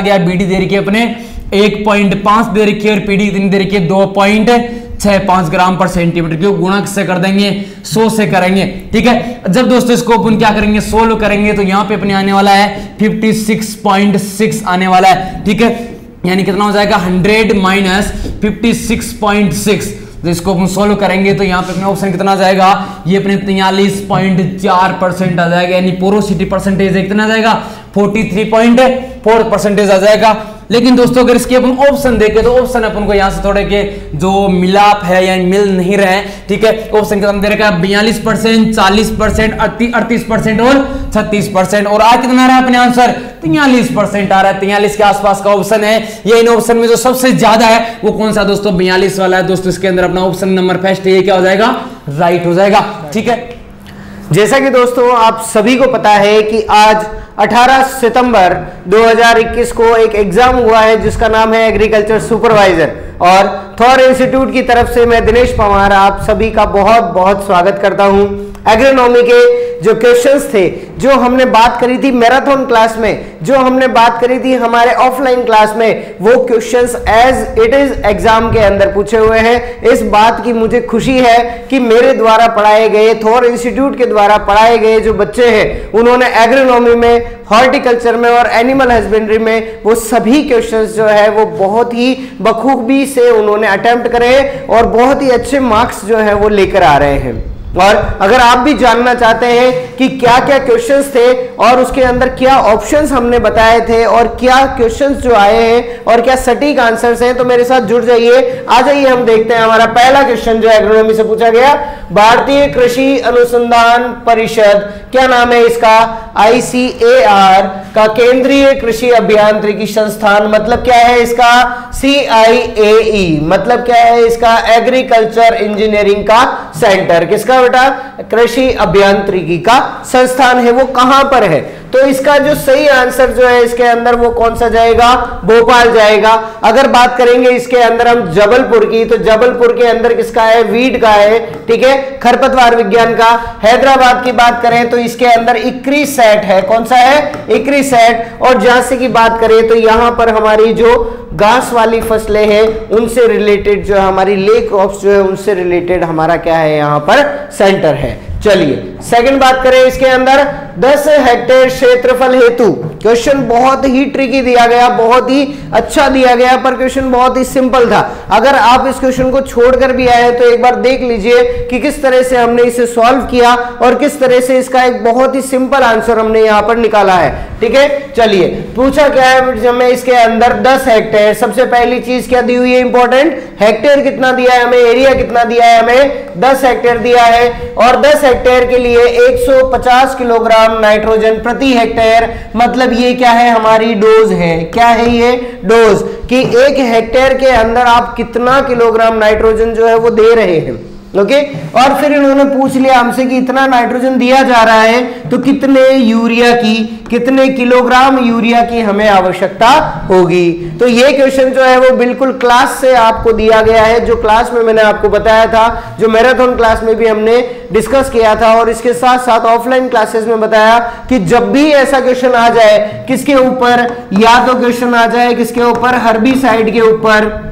गया। बीडी दे रखी है अपने 1.5 दे रखी है, और पीडी कितनी दे रखी है, 2.65 ग्राम पर सेंटीमीटर क्यूब। गुणा किससे कर देंगे, 100 से करेंगे। ठीक है, जब दोस्तों इसको अपन क्या करेंगे, 100 करेंगे तो यहाँ पे अपने आने वाला है 56.6 आने वाला है। ठीक है, यानी कितना हो जाएगा, 100 माइनस 56.6। तो इसको हम सोल्व करेंगे तो यहाँ पे अपने ऑप्शन कितना आ जाएगा, ये अपने 43.4% आ जाएगा, यानी पोरोसिटी परसेंटेज कितना आ जाएगा, 43.4% आ जाएगा। लेकिन दोस्तों अगर इसके अपन ऑप्शन देखें तो ऑप्शन अपन को यहाँ से थोड़े के जो मिलाप है या मिल नहीं रहे हैं। ठीक है, ऑप्शन कितना दे रखा है, 42%, 40%, 38% और 36%। और आज कितना आ रहा है अपने आंसर, 43% आ रहा है। 43 के आसपास का ऑप्शन है। ये इन ऑप्शन में जो सबसे ज्यादा है वो कौन सा दोस्तों, 42 वाला है। दोस्तों इसके अंदर अपना ऑप्शन नंबर फर्स्ट है, ये क्या हो जाएगा, राइट हो जाएगा। ठीक है, जैसा कि दोस्तों आप सभी को पता है कि आज 18 सितंबर 2021 को एक एग्जाम हुआ है जिसका नाम है एग्रीकल्चर सुपरवाइजर, और थॉर इंस्टीट्यूट की तरफ से मैं दिनेश पवार आप सभी का बहुत बहुत स्वागत करता हूं। एग्रोनॉमी के जो क्वेश्चंस थे, जो हमने बात करी थी मैराथन क्लास में, जो हमने बात करी थी हमारे ऑफलाइन क्लास में, वो questions as it is exam के अंदर पूछे हुए हैं। इस बात की मुझे खुशी है कि मेरे द्वारा पढ़ाए गए, थॉर इंस्टीट्यूट के द्वारा पढ़ाए गए जो बच्चे हैं, उन्होंने एग्रोनॉमी में, हॉर्टिकल्चर में और एनिमल हस्बेंड्री में वो सभी क्वेश्चंस जो है वो बहुत ही बखूबी से उन्होंने अटेम्प्ट करे और बहुत ही अच्छे मार्क्स जो है वो लेकर आ रहे हैं। और अगर आप भी जानना चाहते हैं कि क्या क्या क्वेश्चंस थे और उसके अंदर क्या ऑप्शंस हमने बताए थे और क्या क्वेश्चंस जो आए हैं और क्या सटीक आंसर्स हैं, तो मेरे साथ जुड़ जाइए। आ जाइए, हम देखते हैं हमारा पहला क्वेश्चन जो एग्रोनॉमी से पूछा गया। भारतीय कृषि अनुसंधान परिषद, क्या नाम है इसका, ICAR का केंद्रीय कृषि अभियांत्रिकी संस्थान, मतलब क्या है इसका, CIAE, मतलब क्या है इसका, एग्रीकल्चर इंजीनियरिंग का सेंटर। किसका बेटा, कृषि अभियांत्रिकी का संस्थान है, वो कहां पर है। तो इसका जो सही आंसर जो है इसके अंदर वो कौन सा जाएगा, भोपाल जाएगा। अगर बात करेंगे इसके अंदर हम जबलपुर की, तो जबलपुर के अंदर किसका है, वीड का है। ठीक है, खरपतवार विज्ञान का। हैदराबाद की बात करें तो इसके अंदर इक्री सेट है। कौन सा है, इक्री सेट। और झांसी की बात करें तो यहां पर हमारी जो घास वाली फसलें हैं उनसे रिलेटेड जो हमारी ले क्रॉप्स जो है उनसे रिलेटेड हमारा क्या है, यहां पर सेंटर है। चलिए सेकंड बात करें इसके अंदर, 10 हेक्टेयर क्षेत्रफल हेतु। क्वेश्चन बहुत ही ट्रिकी दिया गया, बहुत ही अच्छा दिया गया, पर क्वेश्चन बहुत ही सिंपल था। अगर आप इस क्वेश्चन को छोड़कर भी आए तो एक बार देख लीजिए कि किस तरह से हमने इसे सॉल्व किया और किस तरह से इसका एक बहुत ही सिंपल आंसर हमने यहां पर निकाला है। ठीक है, चलिए पूछा क्या है हमें इसके अंदर, 10 हेक्टेयर। सबसे पहली चीज क्या दी हुई है इंपॉर्टेंट, हेक्टेयर कितना दिया है हमें, एरिया कितना दिया है हमें, 10 हेक्टेयर दिया है। और 10 हेक्टेयर के लिए 150 किलोग्राम नाइट्रोजन प्रति हेक्टेयर, मतलब ये क्या है, हमारी डोज है। क्या है ये, डोज, कि 1 हेक्टेयर के अंदर आप कितना किलोग्राम नाइट्रोजन जो है वो दे रहे हैं। ओके। और फिर इन्होंने पूछ लिया हमसे कि इतना नाइट्रोजन दिया जा रहा है तो कितने किलोग्राम यूरिया की हमें आवश्यकता होगी। तो ये क्वेश्चन जो है वो बिल्कुल क्लास से आपको दिया गया है, जो क्लास में मैंने आपको बताया था, जो मैराथन क्लास में भी हमने डिस्कस किया था, और इसके साथ साथ ऑफलाइन क्लासेस में बताया कि जब भी ऐसा क्वेश्चन आ जाए किसके ऊपर, या तो क्वेश्चन आ जाए किसके ऊपर, हर्बिसाइड के ऊपर,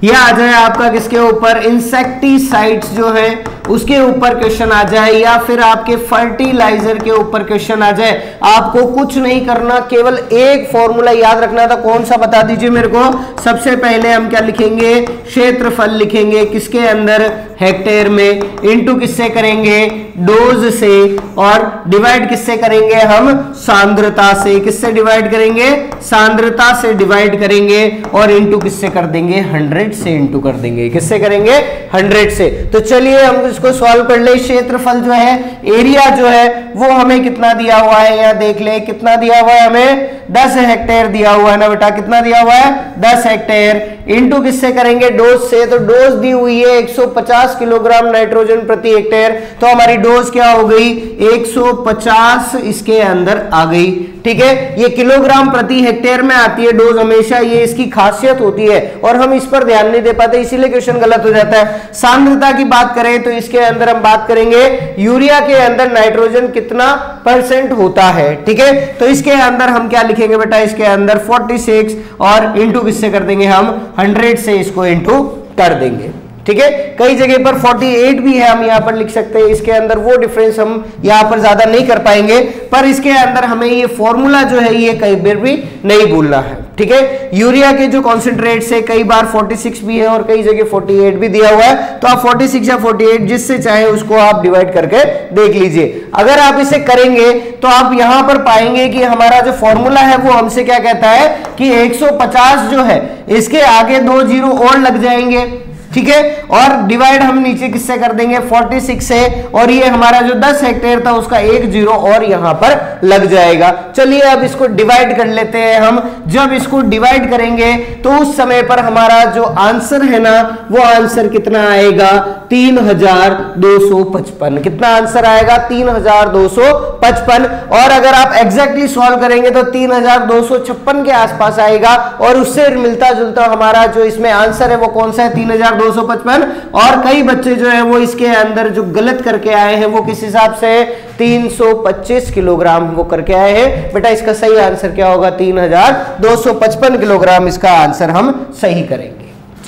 या आ जाए आपका किसके ऊपर, इंसेक्टिसाइड्स जो है उसके ऊपर क्वेश्चन आ जाए, या फिर आपके फर्टिलाइजर के ऊपर क्वेश्चन आ जाए, आपको कुछ नहीं करना, केवल एक फॉर्मूला याद रखना था। कौन सा बता दीजिए मेरे को। सबसे पहले हम क्या लिखेंगे, क्षेत्रफल लिखेंगे किसके अंदर, हेक्टेयर में, इनटू किससे करेंगे, डोज से, और डिवाइड किससे करेंगे हम, सांद्रता से। किससे डिवाइड करेंगे, सांद्रता से डिवाइड करेंगे, और इनटू किससे कर देंगे, 100 से इनटू कर देंगे। किससे करेंगे, 100 से। तो चलिए हम इसको सॉल्व कर ले। क्षेत्रफल जो है, एरिया जो है वो हमें कितना दिया हुआ है, यहां देख ले कितना दिया हुआ है हमें, 10 हेक्टेयर दिया हुआ है ना बेटा, कितना दिया हुआ है, 10 हेक्टेयर, इनटू किससे करेंगे, डोज से। तो डोज दी हुई है 150 किलोग्राम नाइट्रोजन प्रति हेक्टेयर, तो हमारी डोज क्या हो गई, 150 इसके अंदर आ गई। ठीक है, ये किलोग्राम प्रति हेक्टेयर में आती है डोज हमेशा, ये इसकी खासियत होती है, और हम इस पर ध्यान नहीं दे पाते, इसीलिए क्वेश्चन गलत हो जाता है। सांद्रता की बात करें तो इसके अंदर हम बात करेंगे यूरिया के अंदर नाइट्रोजन कितना % होता है। ठीक है, तो इसके अंदर हम क्या लिखेंगे बेटा, इसके अंदर 46, और इंटू किससे कर देंगे हम, 100 से इसको इंटू कर देंगे। ठीक है, कई जगह पर 48 भी है, हम यहां पर लिख सकते हैं। इसके अंदर वो डिफरेंस हम यहां पर ज्यादा नहीं कर पाएंगे, पर इसके अंदर हमें ये फॉर्मूला जो है ये कई बार भी नहीं भूलना है। ठीक है, यूरिया के जो कॉन्सेंट्रेट से कई बार 46 भी है और कई जगह 48 भी दिया हुआ है, तो आप 46 या 48 जिससे चाहे उसको आप डिवाइड करके देख लीजिए। अगर आप इसे करेंगे तो आप यहां पर पाएंगे कि हमारा जो फॉर्मूला है वो हमसे क्या कहता है कि 150 जो है इसके आगे 2 जीरो और लग जाएंगे। ठीक है, और डिवाइड हम नीचे किससे कर देंगे, 46 से, और ये हमारा जो 10 हेक्टेयर था उसका 1 जीरो और यहां पर लग जाएगा। चलिए अब इसको डिवाइड कर लेते हैं हम। जब इसको डिवाइड करेंगे तो उस समय पर हमारा जो आंसर है ना, वो आंसर कितना आएगा, 3255। कितना आंसर आएगा, 3255। और अगर आप एग्जैक्टली सॉल्व करेंगे तो 3256 के आसपास आएगा, और उससे मिलता जुलता हमारा जो इसमें आंसर है वो कौन सा है, 3255। और कई बच्चे जो है वो इसके अंदर जो गलत करके आए हैं वो किस हिसाब से, 325 किलोग्राम वो करके आए हैं। बेटा इसका सही आंसर क्या होगा, 3255 किलोग्राम इसका आंसर हम सही करेंगे।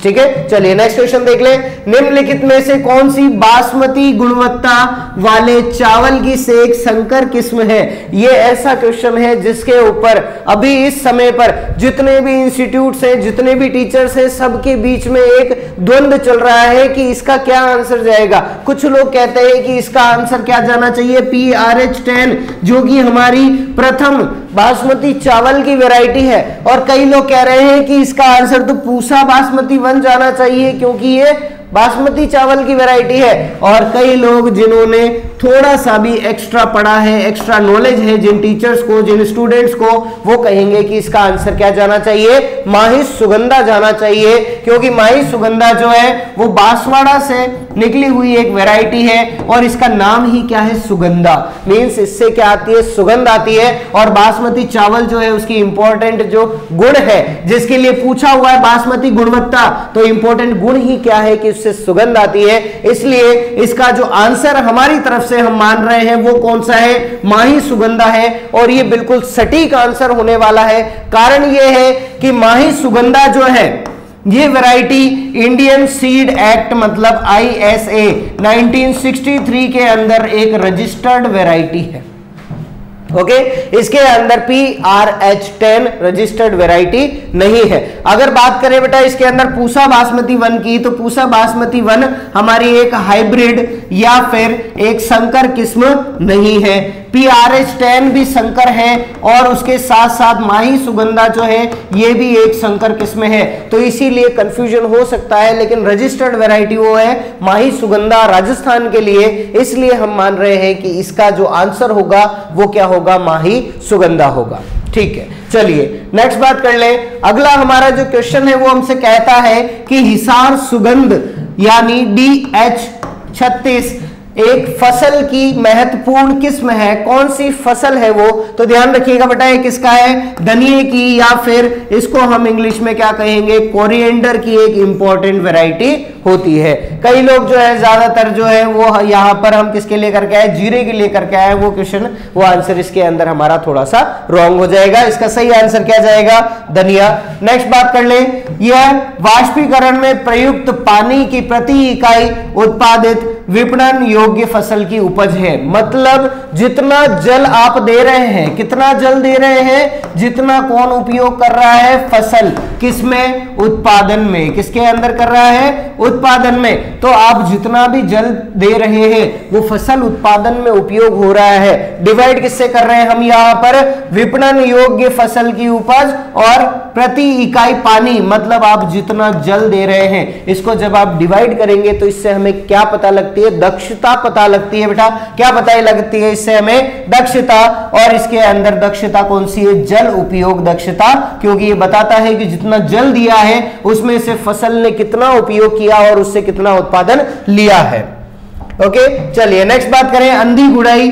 ठीक है, चलिए नेक्स्ट क्वेश्चन देख ले। निम्नलिखित में से कौन सी बासमती गुणवत्ता वाले चावल की से एक संकर किस्म है। ये ऐसा क्वेश्चन है जिसके ऊपर अभी इस समय पर जितने भी इंस्टीट्यूट्स हैं, जितने भी टीचर्स हैं, सबके बीच में एक द्वंद्व चल रहा है कि इसका क्या आंसर जाएगा। कुछ लोग कहते हैं कि इसका आंसर क्या जाना चाहिए, PRH10, जो कि हमारी प्रथम बासमती चावल की वैरायटी है, और कई लोग कह रहे हैं कि इसका आंसर तो पूसा बासमती 1 जाना चाहिए क्योंकि ये बासमती चावल की वैरायटी है। और कई लोग जिन्होंने थोड़ा सा भी एक्स्ट्रा पढ़ा है, एक्स्ट्रा नॉलेज है, जिन टीचर्स को, जिन स्टूडेंट्स को, वो कहेंगे कि इसका आंसर क्या जाना चाहिए, माही सुगंधा जाना चाहिए, क्योंकि माही सुगंधा जो है वो बांसवाड़ा से निकली हुई एक वैरायटी है, और इसका नाम ही क्या है, सुगंधा। मींस इससे क्या आती है, सुगंध आती है। और बासमती चावल जो है उसकी इंपॉर्टेंट जो गुण है, जिसके लिए पूछा हुआ है बासमती गुणवत्ता, तो इंपॉर्टेंट गुण ही क्या है कि उससे सुगंध आती है। इसलिए इसका जो आंसर हमारी तरफ से हम मान रहे हैं वो कौन सा है, माही सुगंधा है, और ये बिल्कुल सटीक आंसर होने वाला है। कारण ये है कि माही सुगंधा जो है ये वैरायटी इंडियन सीड एक्ट मतलब ISA 1963 के अंदर एक रजिस्टर्ड वैरायटी है। ओके, इसके अंदर PRH10 रजिस्टर्ड वैरायटी नहीं है। अगर बात करें बेटा इसके अंदर पूसा बासमती 1 की, तो पूसा बासमती 1 हमारी एक हाइब्रिड या फिर एक संकर किस्म नहीं है। PRH10 भी संकर है, और उसके साथ साथ माही सुगंधा जो है ये भी एक संकर किस्म है, तो इसीलिए कंफ्यूजन हो सकता है। लेकिन रजिस्टर्ड वैरायटी वो है माही सुगंधा राजस्थान के लिए, इसलिए हम मान रहे हैं कि इसका जो आंसर होगा वो क्या होगा, माही सुगंधा होगा। ठीक है, चलिए नेक्स्ट बात कर ले। अगला हमारा जो क्वेश्चन है वो हमसे कहता है कि हिसार सुगंध यानी DH36 एक फसल की महत्वपूर्ण किस्म है। कौन सी फसल है वो, तो ध्यान रखिएगा बेटा, ये किसका है, धनिये की, या फिर इसको हम इंग्लिश में क्या कहेंगे, कोरिएंडर की एक इंपॉर्टेंट वैरायटी होती है। कई लोग जो है ज्यादातर जो है वो यहां पर हम किसके लिए करके आए, जीरे के लिए करके आए, वो क्वेश्चन वो आंसर इसके अंदर हमारा थोड़ा सा रॉन्ग हो जाएगा। इसका सही आंसर क्या जाएगा, धनिया। नेक्स्ट बात कर ले, यह वाष्पीकरण में प्रयुक्त पानी की प्रति इकाई उत्पादित विपणन योग्य फसल की उपज है। मतलब जितना जल आप दे रहे हैं, कितना जल दे रहे हैं, जितना कौन उपयोग कर रहा है, फसल, किसमें, उत्पादन में, किसके अंदर कर रहा है, उत्पादन में। तो आप जितना भी जल दे रहे हैं वो फसल उत्पादन में उपयोग हो रहा है। डिवाइड किससे कर रहे हैं हम यहां पर, विपणन योग्य फसल की उपज और प्रति इकाई पानी, मतलब आप जितना जल दे रहे हैं, इसको जब आप डिवाइड करेंगे तो इससे हमें क्या पता लगती है, दक्षता पता लगती है बेटा। क्या पता लगती है इससे हमें, दक्षता। और इसके अंदर दक्षता कौन सी है, जल उपयोग दक्षता, क्योंकि ये बताता है कि जितना जल दिया है उसमें से फसल ने कितना उपयोग किया और उससे कितना उत्पादन लिया है। ओके, चलिए नेक्स्ट बात करें, अंधी गुड़ाई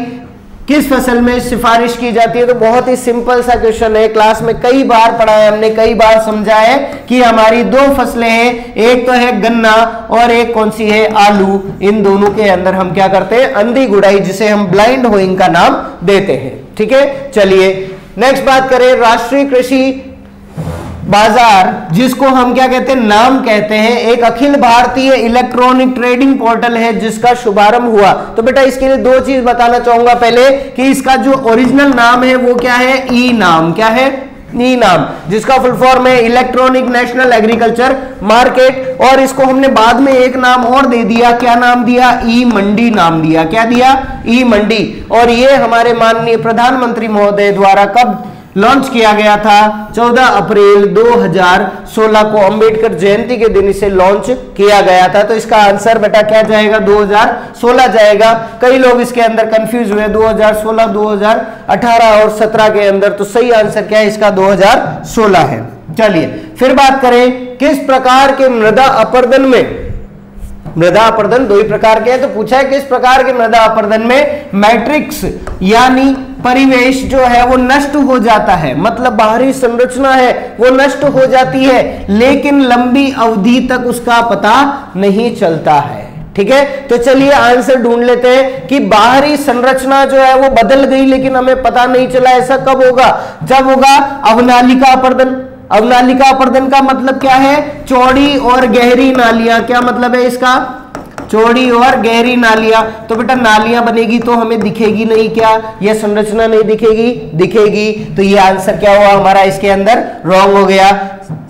किस फसल में सिफारिश की जाती है। तो बहुत ही सिंपल सा क्वेश्चन है, क्लास में कई बार पढ़ा है हमने, कई बार समझा है कि हमारी दो फसलें हैं, एक तो है गन्ना और एक कौन सी है, आलू। इन दोनों के अंदर हम क्या करते हैं, अंधी गुड़ाई, जिसे हम ब्लाइंड होइंग का नाम देते हैं। ठीक है, चलिए नेक्स्ट बात करें, राष्ट्रीय कृषि बाजार, जिसको हम क्या कहते हैं, नाम कहते हैं, एक Akhil Bharatiya electronic trading portal है जिसका शुभारंभ हुआ। तो बेटा इसके लिए दो चीज बताना चाहूंगा। पहले कि इसका जो ओरिजिनल नाम है वो क्या है, ई नाम। क्या है, ई नाम, जिसका फुल फॉर्म है इलेक्ट्रॉनिक नेशनल एग्रीकल्चर मार्केट। और इसको हमने बाद में एक नाम और दे दिया, क्या नाम दिया, ई मंडी नाम दिया। क्या दिया, ई मंडी। और ये हमारे माननीय प्रधानमंत्री महोदय द्वारा कब लॉन्च किया गया था, 14 अप्रैल 2016 को, अंबेडकर जयंती के दिन इसे लॉन्च किया गया था। तो इसका आंसर बेटा क्या जाएगा, 2016 जाएगा। कई लोग इसके अंदर कंफ्यूज हुए 2016, 2018 और 17 के अंदर, तो सही आंसर क्या है इसका, 2016 है। चलिए फिर बात करें, किस प्रकार के मृदा अपरदन में, मृदा अपरदन दो ही प्रकार के हैं, तो पूछा है किस प्रकार के मृदा अपरदन में मैट्रिक्स यानी परिवेश जो है वो नष्ट हो जाता है, मतलब बाहरी संरचना है वो नष्ट हो जाती है, लेकिन लंबी अवधि तक उसका पता नहीं चलता है। ठीक है, तो चलिए आंसर ढूंढ लेते हैं कि बाहरी संरचना जो है वो बदल गई लेकिन हमें पता नहीं चला। ऐसा कब होगा, जब होगा अवनालिका अपरदन। अवनालिका अपरदन का मतलब क्या है, चौड़ी और गहरी नालियां। क्या मतलब है इसका, चौड़ी और गहरी नालियां। तो बेटा नालियां बनेगी तो हमें दिखेगी नहीं, क्या यह संरचना नहीं दिखेगी, दिखेगी। तो ये आंसर क्या हुआ हमारा, इसके अंदर रॉन्ग हो गया।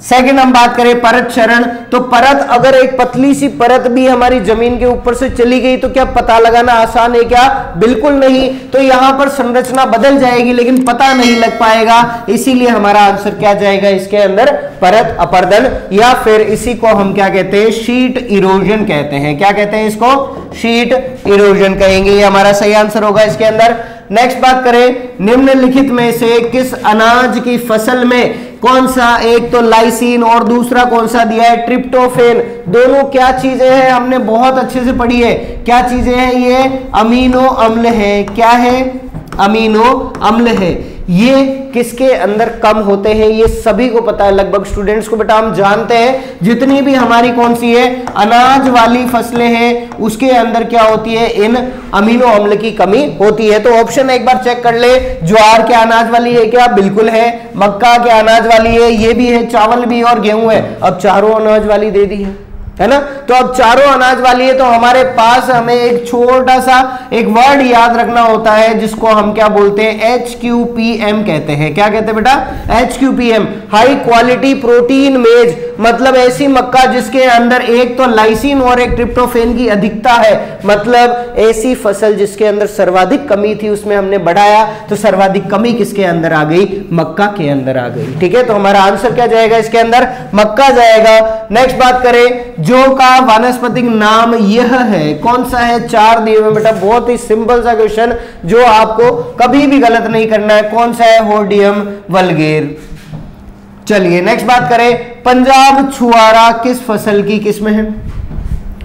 सेकंड हम बात करें परत क्षरण, तो परत, अगर एक पतली सी परत भी हमारी जमीन के ऊपर से चली गई तो क्या पता लगाना आसान है क्या, बिल्कुल नहीं। तो यहां पर संरचना बदल जाएगी लेकिन पता नहीं लग पाएगा, इसीलिए हमारा आंसर क्या जाएगा इसके अंदर, परत अपरदन, या फिर इसी को हम क्या कहते हैं, शीट इरोजन कहते हैं। क्या कहते हैं इसको, शीट इरोजन कहेंगे। ये हमारा सही आंसर होगा इसके अंदर। नेक्स्ट बात करें, निम्नलिखित में से किस अनाज की फसल में कौन सा, एक तो लाइसिन और दूसरा कौन सा दिया है, ट्रिप्टोफेन। दोनों क्या चीजें हैं, हमने बहुत अच्छे से पढ़ी है, क्या चीजें हैं, ये अमीनो अम्ल है। क्या है, अमीनो अम्ल है। ये किसके अंदर कम होते हैं, ये सभी को पता है, लगभग स्टूडेंट्स को बेटा हम जानते हैं। जितनी भी हमारी कौन सी है अनाज वाली फसलें हैं उसके अंदर क्या होती है, इन अमीनो अम्ल की कमी होती है। तो ऑप्शन एक बार चेक कर ले, ज्वार के अनाज वाली है क्या, बिल्कुल है। मक्का के अनाज वाली है, ये भी है, चावल भी और गेहूं है। अब चारों अनाज वाली दे दी है ना। तो अब चारों अनाज वाली है तो हमारे पास हमें एक छोटा सा एक वर्ड याद रखना होता है जिसको हम क्या बोलते हैं, HQPM कहते हैं। क्या कहते हैं बेटा, HQPM, हाई क्वालिटी प्रोटीन मेज। मतलब ऐसी मक्का जिसके अंदर एक तो लाइसिन और एक ट्रिप्टोफेन की अधिकता है, मतलब ऐसी फसल जिसके अंदर सर्वाधिक कमी थी उसमें हमने बढ़ाया, तो सर्वाधिक कमी किसके अंदर आ गई, मक्का के अंदर आ गई। ठीक है, तो हमारा आंसर क्या जाएगा इसके अंदर, मक्का जाएगा। नेक्स्ट बात करें, जो का वानस्पतिक नाम यह है, कौन सा है, 4 दिए हुए बेटा, बहुत ही सिंपल सा क्वेश्चन जो आपको कभी भी गलत नहीं करना है, कौन सा है, होर्डियम वल्गेर। चलिए नेक्स्ट बात करें, पंजाब छुआरा किस फसल की किस्म है,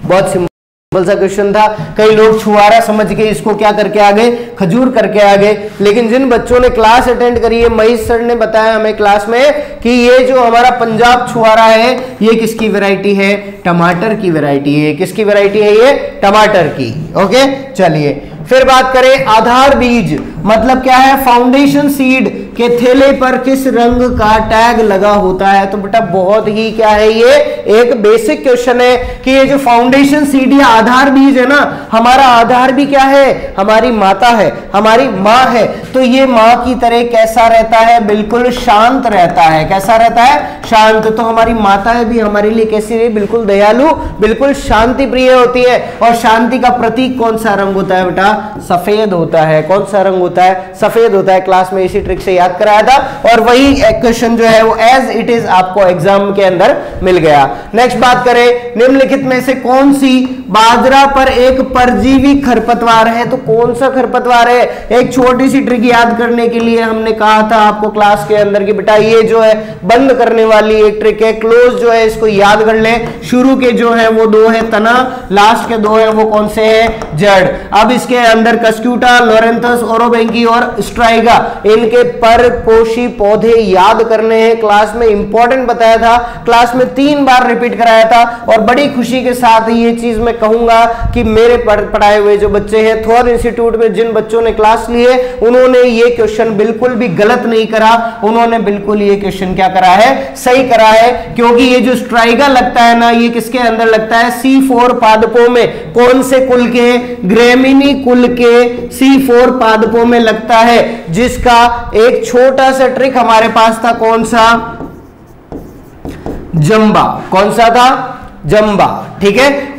बहुत सिंपल सा क्वेश्चन था। कई लोग छुआरा समझ के इसको क्या करके आ गए, खजूर करके आ गए। लेकिन जिन बच्चों ने क्लास अटेंड करी है, महेश सर ने बताया हमें क्लास में कि ये जो हमारा पंजाब छुआरा है ये किसकी वैरायटी है, टमाटर की वैरायटी है। किसकी वैरायटी है ये, टमाटर की। ओके चलिए फिर बात करें आधार बीज मतलब क्या है, फाउंडेशन सीड के थैले पर किस रंग का टैग लगा होता है। तो बेटा बहुत ही क्या है, ये एक बेसिक क्वेश्चन है कि ये जो फाउंडेशन सीड या आधार बीज है ना, हमारा आधार भी क्या है, हमारी माता है, हमारी माँ है। तो ये माँ की तरह कैसा रहता है, बिल्कुल शांत रहता है। कैसा रहता है, शांत। तो हमारी माताएं भी हमारे लिए कैसी रही, बिल्कुल दयालु, बिल्कुल शांति प्रिय होती है। और शांति का प्रतीक कौन सा रंग होता है बेटा, सफेद होता है। कौन सा रंग होता है, सफेद होता है। क्लास में इसी ट्रिक से याद कराया था और वही क्वेश्चन जो है वो एज इट इज आपको एग्जाम के अंदर मिल गया। नेक्स्ट बात करें, निम्नलिखित में से कौन सी बाजरा पर एक परजीवी खरपतवार है। तो कौन सा खरपतवार है, एक छोटी सी ट्रिक याद करने के लिए हमने कहा था आपको क्लास के अंदर कि बेटा ये जो है बंद करने वाली एक ट्रिक है, क्लोज जो है इसको याद कर ले। शुरू के जो है वो दो है तना, लास्ट के दो है वो कौन से है, जड़। अब इसके अंदर कस्क्यूटा, लोरेंथस, ओरोबेंकी और स्ट्राइगा, इनके परपोषी पौधे याद करने हैं। क्लास में इंपॉर्टेंट बताया था, क्लास में 3 बार रिपीट कराया था। और बड़ी खुशी के साथ ये चीज मैं कहूंगा कि मेरे पढ़ाए हुए जो बच्चे हैं थॉर इंस्टीट्यूट में, जिन बच्चों ने क्लास ली है, उन्होंने ये क्वेश्चन बिल्कुल भी गलत नहीं करा, उन्होंने बिल्कुल ये क्वेश्चन क्या करा है, सही करा है। क्योंकि ये जो स्ट्राइगा लगता है ना, ये किसके अंदर लगता है, C4 पादपों में। कौन से कुल के, ग्रेमिनी कुल के C4 पादपों में लगता है, जिसका एक छोटा सा ट्रिक हमारे पास था। कौन सा, जंबा। कौन सा था, जंबा। ठीक है।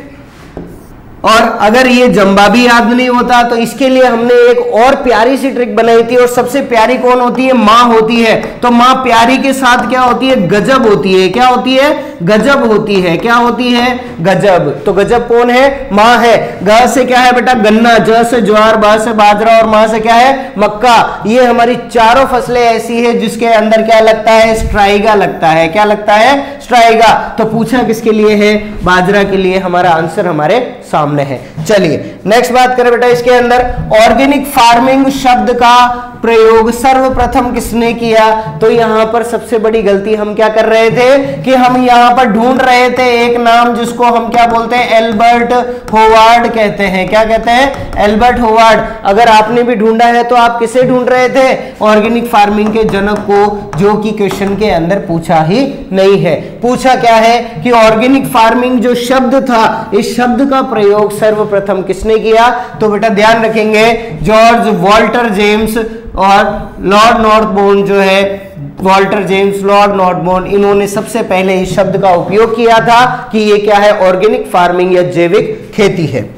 और अगर ये जंबा भी याद नहीं होता तो इसके लिए हमने एक और प्यारी सी ट्रिक बनाई थी। और सबसे प्यारी कौन होती है, माँ होती है। तो माँ प्यारी के साथ क्या होती है, गजब होती है। क्या होती है, गजब होती है। क्या होती है, गजब। तो गजब कौन है, माँ है। ग से क्या है बेटा, गन्ना। ज से ज्वार, ब से बाजरा और माँ से क्या है, मक्का। ये हमारी चारों फसलें ऐसी है जिसके अंदर क्या लगता है, स्ट्राइगा लगता है। क्या लगता है, स्ट्राइगा। तो पूछा किसके लिए है, बाजरा के लिए। हमारा आंसर हमारे सामने है। चलिए नेक्स्ट बात करें बेटा, इसके अंदर ऑर्गेनिक फार्मिंग शब्द का प्रयोग सर्वप्रथम किसने किया। तो यहां पर सबसे बड़ी गलती हम क्या कर रहे थे कि हम यहां पर ढूंढ रहे थे एक नाम जिसको हम क्या बोलते हैं, एल्बर्ट होवार्ड कहते हैं। क्या कहते हैं, एल्बर्ट होवार्ड। अगर आपने भी ढूंढा है तो आप किसे ढूंढ रहे थे, ऑर्गेनिक फार्मिंग के जनक को, जो कि क्वेश्चन के अंदर पूछा ही नहीं है। पूछा क्या है कि ऑर्गेनिक फार्मिंग जो शब्द था, इस शब्द का प्रयोग सर्वप्रथम किसने किया। तो बेटा ध्यान रखेंगे, जॉर्ज वॉल्टर जेम्स और लॉर्ड नॉर्थबोर्न जो है, वॉल्टर जेम्स, लॉर्ड नॉर्थबोर्न, इन्होंने सबसे पहले इस शब्द का उपयोग किया था कि ये क्या है, ऑर्गेनिक फार्मिंग या जैविक खेती है।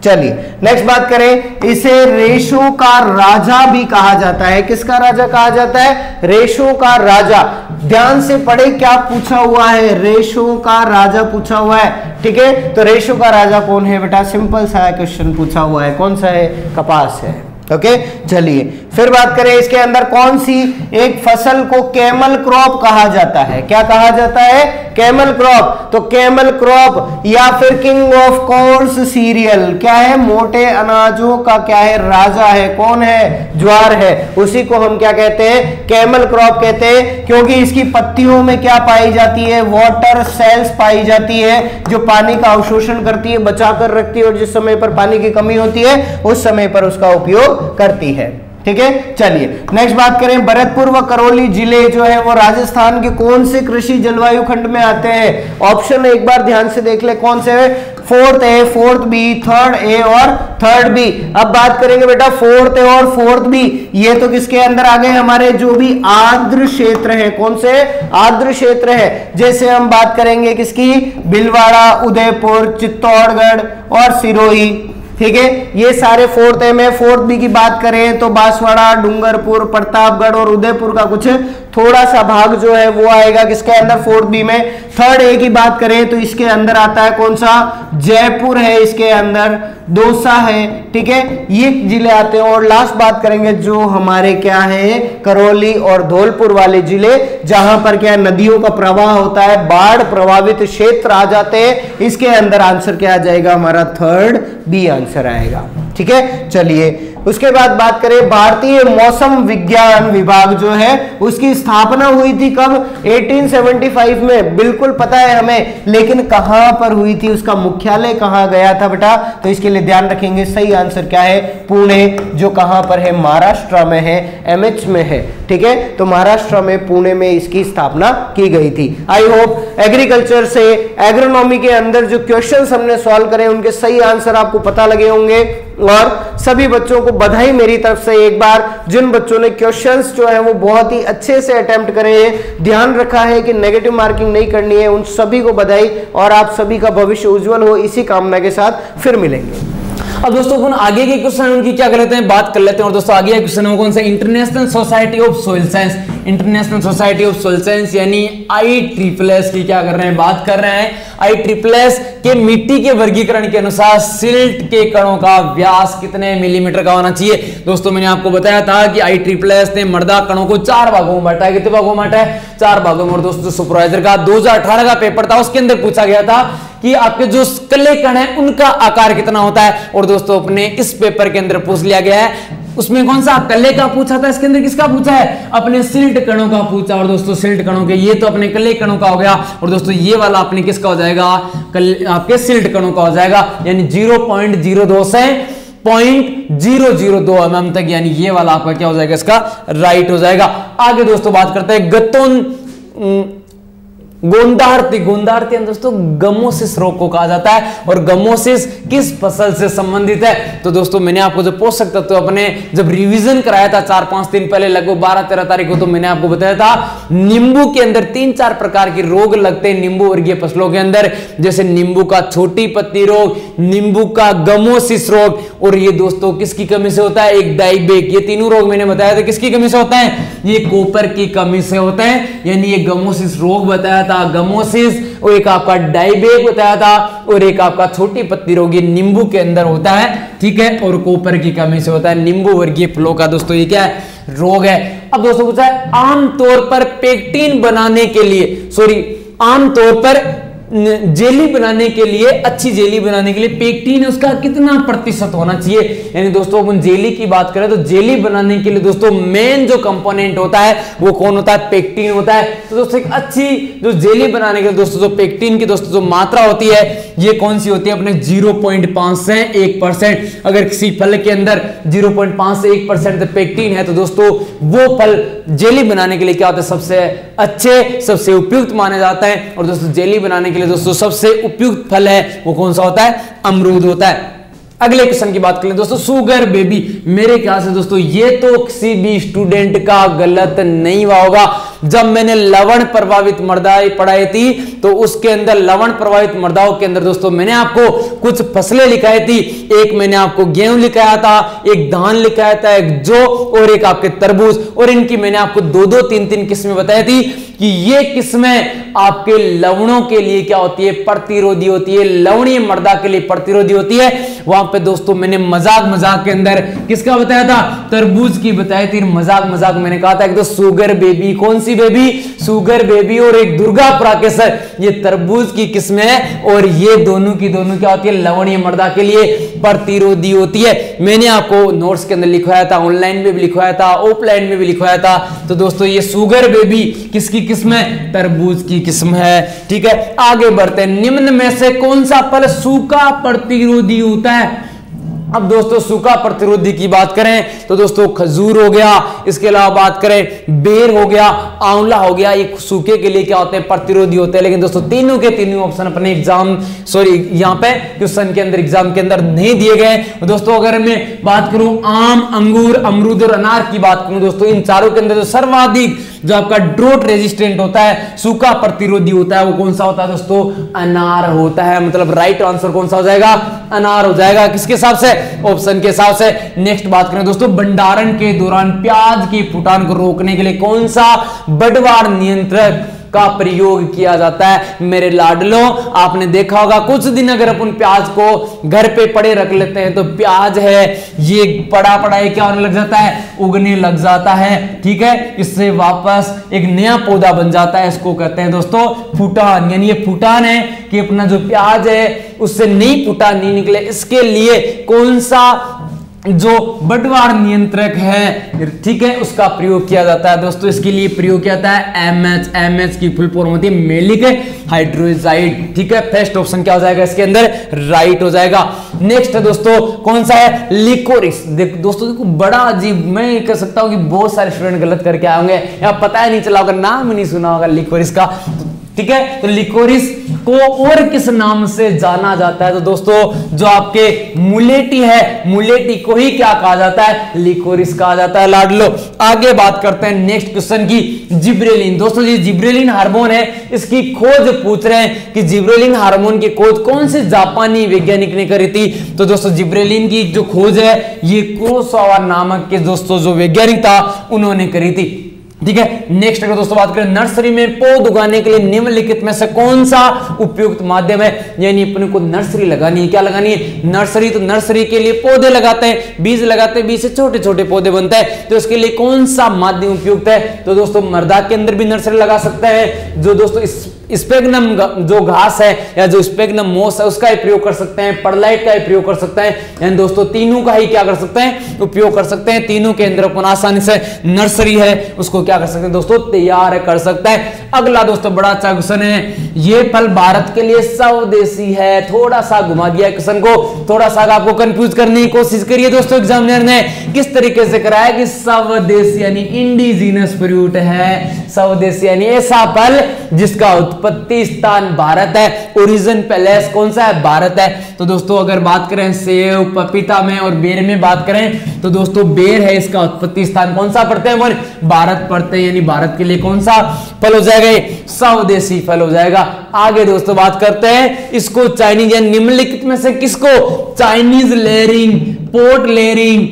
चलिए नेक्स्ट बात करें, इसे रेशों का राजा भी कहा जाता है। किसका राजा कहा जाता है, रेशों का राजा। ध्यान से पढ़े क्या पूछा हुआ है, रेशों का राजा पूछा हुआ है। ठीक है, तो रेशों का राजा कौन है बेटा, सिंपल सा क्वेश्चन पूछा हुआ है। कौन सा है, कपास है। ओके चलिए फिर बात करें, इसके अंदर कौन सी एक फसल को कैमल क्रॉप कहा जाता है। क्या कहा जाता है, कैमल क्रॉप। तो कैमल क्रॉप या फिर किंग ऑफ कोर्स सीरियल क्या है, मोटे अनाजों का क्या है, राजा है। कौन है, ज्वार है। उसी को हम क्या कहते हैं, कैमल क्रॉप कहते हैं। क्योंकि इसकी पत्तियों में क्या पाई जाती है, वाटर सेल्स पाई जाती है, जो पानी का अवशोषण करती है, बचा कर रखती है, और जिस समय पर पानी की कमी होती है उस समय पर उसका उपयोग करती है। ठीक है, चलिए नेक्स्ट बात करें, भरतपुर व करौली जिले जो है वो राजस्थान के कौन से कृषि जलवायु खंड में आते हैं। ऑप्शन एक बार ध्यान से देख ले, कौन से है, 4th A, 4th B, 3rd A और 3rd B। अब बात करेंगे बेटा 4th A और 4th B, ये तो किसके अंदर आ गए, हमारे जो भी आर्द्र क्षेत्र है। कौन से, आर्द्र क्षेत्र है। जैसे हम बात करेंगे किसकी, भीलवाड़ा, उदयपुर, चित्तौड़गढ़ और सिरोही। ठीक है, ये सारे 4th A में। 4th B की बात करें तो बांसवाड़ा, डूंगरपुर, प्रतापगढ़ और उदयपुर का कुछ थोड़ा सा भाग जो है वो आएगा किसके अंदर, 4th बी में। 3rd ए की बात करें तो इसके अंदर आता है कौन सा, जयपुर है, इसके अंदर दौसा है, ठीक है, ये जिले आते हैं। और लास्ट बात करेंगे जो हमारे क्या है, करौली और धौलपुर वाले जिले, जहां पर क्या नदियों का प्रवाह होता है, बाढ़ प्रभावित क्षेत्र आ जाते हैं। इसके अंदर आंसर क्या आ जाएगा हमारा, 3rd बी आंसर आएगा, ठीक है। चलिए उसके बाद बात करें, भारतीय मौसम विज्ञान विभाग जो है उसकी स्थापना हुई थी कब, 1875 में, बिल्कुल पता है हमें, लेकिन कहां पर हुई थी, उसका मुख्यालय कहां गया था बेटा, तो इसके लिए ध्यान रखेंगे। सही आंसर क्या है, पुणे, जो कहां पर है, महाराष्ट्र में है, एमएच में है, ठीक है। तो महाराष्ट्र में पुणे में इसकी स्थापना की गई थी। आई होप एग्रीकल्चर से एग्रोनॉमी के अंदर जो क्वेश्चंस हमने सॉल्व करे उनके सही आंसर आपको पता लगे होंगे। और सभी बच्चों को बधाई मेरी तरफ से एक बार, जिन बच्चों ने क्वेश्चंस जो है वो बहुत ही अच्छे से अटेम्प्ट करे हैं, ध्यान रखा है कि नेगेटिव मार्किंग नहीं करनी है, उन सभी को बधाई। और आप सभी का भविष्य उज्जवल हो, इसी कामना के साथ फिर मिलेंगे। अब दोस्तों अपन आगे के क्वेश्चन उनकी क्या कर लेते हैं, बात कर लेते हैं। और दोस्तों आगे क्वेश्चन है कौन सा, international society of soil science, international society of soil science यानी ISSS की क्या कर रहे हैं, बात कर रहे हैं। ISSS के मिट्टी के वर्गीकरण के अनुसार सिल्ट के कणों का व्यास कितने मिलीमीटर का होना चाहिए। दोस्तों मैंने आपको बताया था कि ISSS ने मृदा कणों को 4 भागों में बांटा है। कितने भागों में बांटा है, 4 भागों में। और दोस्तों सुपरवाइजर का 2018 का पेपर था, उसके अंदर पूछा गया था कि आपके जो कले कण है उनका आकार कितना होता है। और दोस्तों अपने इस पेपर के अंदर पूछ लिया गया है, उसमें कौन सा कले का पूछा था, इसके अंदर किसका पूछा है, अपने सिल्ट कणों का पूछा। और दोस्तों सिल्ट कणों के, ये तो अपने कले कणों का हो गया। और दोस्तों ये वाला अपने किसका हो जाएगा, आपके सिल्ट कणों का हो जाएगा, यानी 0.02 से 0.002 mm तक, यानी ये वाला आपका क्या हो जाएगा, इसका राइट हो जाएगा। आगे दोस्तों बात करते हैं गोंदार्ती, गोंदार्ती दोस्तों गमोसिस रोग को कहा जाता है। और गमोसिस किस फसल से संबंधित है, तो दोस्तों मैंने आपको जो पोषक तत्व तो अपने जब रिवीजन कराया था 4-5 दिन पहले, लगभग 12-13 तारीख को, तो मैंने आपको बताया था नींबू के अंदर 3-4 प्रकार के रोग लगते हैं नींबू वर्गीय फसलों के अंदर, जैसे नींबू का छोटी पत्ती रोग, नींबू का गमोसिस रोग, और ये दोस्तों किसकी कमी से होता है, एक डाइबेक। ये तीनों रोग मैंने बताया था किसकी कमी से होता है, ये कॉपर की कमी से होता है, यानी ये गमोसिस रोग बताया था, गमोसिस, और एक आपका डाइबेक बताया था, और एक आपका छोटी पत्ती रोग, ये नींबू के अंदर होता है, ठीक है, और कॉपर की कमी से होता है। नींबू वर्गीय फलों का दोस्तों ये क्या है, रोग है। अब दोस्तों पूछा है आमतौर पर पेक्टिन बनाने के लिए, आमतौर पर जेली बनाने के लिए, अच्छी जेली बनाने के लिए पेक्टिन उसका कितना प्रतिशत होना चाहिए। यानी दोस्तों अपन जेली की बात करें तो जेली बनाने के लिए दोस्तों मेन जो कंपोनेंट होता है वो कौन होता है, पेक्टिन होता है। तो दोस्तों एक अच्छी जो जेली बनाने के लिए दोस्तों जो पेक्टिन की दोस्तों जो मात्रा होती है ये कौन सी होती है, अपने 0.5 से 1%। अगर किसी फल के अंदर 0.5 से 1% पेक्टिन है तो दोस्तों वो फल जेली बनाने के लिए क्या होता है, सबसे अच्छे, सबसे उपयुक्त माने जाता है। और दोस्तों जेली बनाने के लिए दोस्तों सबसे उपयुक्त फल है वो कौन सा होता है, अमरूद होता है। अगले क्वेश्चन की बात करें दोस्तों, शुगर बेबी, मेरे ख्याल से दोस्तों ये तो किसी भी स्टूडेंट का गलत नहीं हुआ होगा। जब मैंने लवण प्रभावित मृदाएं पढ़ाई थी तो उसके अंदर लवण प्रभावित मृदाओं के अंदर दोस्तों मैंने आपको कुछ फसलें लिखाई थी। एक मैंने आपको गेहूं लिखाया था, एक धान लिखाया था, एक जौ और एक आपके तरबूज, और इनकी मैंने आपको 2-2, 3-3 किस्में बताई थी कि ये किस्में आपके लवणों के लिए क्या होती है, प्रतिरोधी होती है, लवणीय मृदा के लिए प्रतिरोधी होती है। वहां पे दोस्तों मैंने मजाक के अंदर किसका बताया था, तरबूज की बताई थी। मजाक मैंने कहा था कि तो शुगर बेबी, कौन सी बेबी, शुगर बेबी, और एक दुर्गापुरा केसर, ये तरबूज की किस्में है, और ये दोनों की दोनों क्या होती है, लवणीय मृदा के लिए प्रतिरोधी होती है। मैंने आपको नोट्स के अंदर लिखवाया था, ऑनलाइन में भी लिखवाया था, ऑफलाइन में भी लिखवाया था। तो दोस्तों ये शुगर बेबी किसकी किस्म है, तरबूज की किस्म है, ठीक है। आगे बढ़ते हैं, निम्न में से कौन सा फल सूखा प्रतिरोधी होता है। अब दोस्तों सूखा प्रतिरोधी की बात करें तो दोस्तों खजूर हो गया, इसके अलावा बात करें बेर हो गया, आंवला हो गया, ये सूखे के लिए क्या होते हैं, प्रतिरोधी होते हैं। लेकिन दोस्तों तीनों के तीनों ऑप्शन अपने यहाँ पे क्वेश्चन के अंदर एग्जाम के अंदर नहीं दिए गए। दोस्तों अगर मैं बात करूं आम, अंगूर, अमरूद और अनार की बात करूं दोस्तों, इन चारों के अंदर जो सर्वाधिक जो आपका ड्रोट रेजिस्टेंट होता है, सूखा प्रतिरोधी होता है, वो कौन सा होता है दोस्तों? अनार होता है। मतलब राइट आंसर कौन सा हो जाएगा? अनार हो जाएगा। किसके हिसाब से? ऑप्शन के हिसाब से। नेक्स्ट बात करें दोस्तों, भंडारण के दौरान प्याज की फुटान को रोकने के लिए कौन सा बढ़वार नियंत्रक का प्रयोग किया जाता है? मेरे लाडलो, आपने देखा होगा कुछ दिन अगर अपन प्याज को घर पे पड़े रख लेते हैं तो प्याज है ये पड़ा पड़ा ये क्या होने लग जाता है? उगने लग जाता है। ठीक है, इससे वापस एक नया पौधा बन जाता है। इसको कहते हैं दोस्तों फुटान। यानी ये फुटान है कि अपना जो प्याज है उससे नई फुटान नहीं निकले, इसके लिए कौन सा जो बढ़वार नियंत्रक है, ठीक है, उसका प्रयोग किया जाता है दोस्तों। इसके लिए प्रयोग किया जाता है एमएच। एमएच की फुल फॉर्म होती है मेलिक हाइड्रोजाइड। ठीक है, फर्स्ट ऑप्शन क्या हो जाएगा इसके अंदर? राइट हो जाएगा। नेक्स्ट है दोस्तों कौन सा है? लिकोरिस। दोस्तों देखो बड़ा अजीब, मैं कह सकता हूं कि बहुत सारे स्टूडेंट गलत करके आए होंगे या पता ही नहीं चला होगा, नाम ही नहीं सुना होगा लिकोरिस का। ठीक है, तो लिकोरिस को और किस नाम से जाना जाता है? तो दोस्तों जो आपके मुलेटी है, मुलेटी को ही क्या कहा जाता है? लिकोरिस कहा जाता है लाडलो। आगे बात करते हैं नेक्स्ट क्वेश्चन की, जिब्रेलिन। दोस्तों ये जिब्रेलिन हार्मोन है, इसकी खोज पूछ रहे हैं कि जिब्रेलिन हार्मोन की खोज कौन से जापानी वैज्ञानिक ने करी थी? तो दोस्तों जिब्रेलिन की जो खोज है ये कुरोसावा नामक के दोस्तों जो वैज्ञानिक था उन्होंने करी थी। ठीक है, नेक्स्ट अगर दोस्तों बात करें नर्सरी में पौध उगाने के लिए निम्नलिखित में से कौन सा उपयुक्त माध्यम है? यानी अपने को नर्सरी लगानी है। क्या लगानी है? नर्सरी। तो नर्सरी के लिए पौधे लगाते हैं, बीज लगाते हैं, बीज से छोटे छोटे पौधे बनते हैं। तो इसके लिए कौन सा माध्यम उपयुक्त है? तो दोस्तों मर्दा के अंदर भी नर्सरी लगा सकते हैं। जो दोस्तों स्पेगनम जो घास है या जो स्पेगनम मोस है उसका ही प्रयोग कर सकते हैं, परलाइट का ही प्रयोग कर सकते हैं। यानी दोस्तों तीनों का ही क्या कर सकते हैं? उपयोग कर सकते हैं। तीनों के अंदर अपन आसानी से नर्सरी है उसको क्या कर सकते हैं दोस्तों? तैयार कर सकते हैं। अगला दोस्तों बड़ा अच्छा क्वेश्चन है, ये फल भारत के लिए स्वदेशी है। थोड़ा सा घुमा दिया क्वेश्चन को, थोड़ा सा आपको कंफ्यूज करने की कोशिश करिए दोस्तों। एग्जामिनर ने किस तरीके से कराया कि स्वदेशी यानी इंडिजिनस फ्रूट है। स्वदेशी यानी ऐसा फल जिसका उत्पत्ति स्थान भारत है, ओरिजिन पैलेस कौन सा है? भारत है। तो दोस्तों अगर बात करें सेब पपीता में और बेर में बात करें तो दोस्तों बेर है, इसका उत्पत्ति स्थान कौन सा पड़ते हैं? भारत पड़ते हैं। यानी भारत के लिए कौन सा फल हो जाएगा? स्वदेशी फल हो जाएगा। आगे दोस्तों बात करते हैं इसको चाइनीज या निम्नलिखित में से किसको चाइनीज लेयरिंग, पोर्ट लेयरिंग,